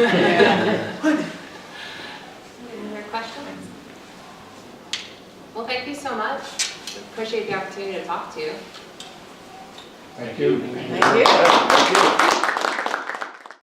[SPEAKER 3] other questions? Well, thank you so much. Appreciate the opportunity to talk to you.
[SPEAKER 1] Thank you.
[SPEAKER 6] Thank you.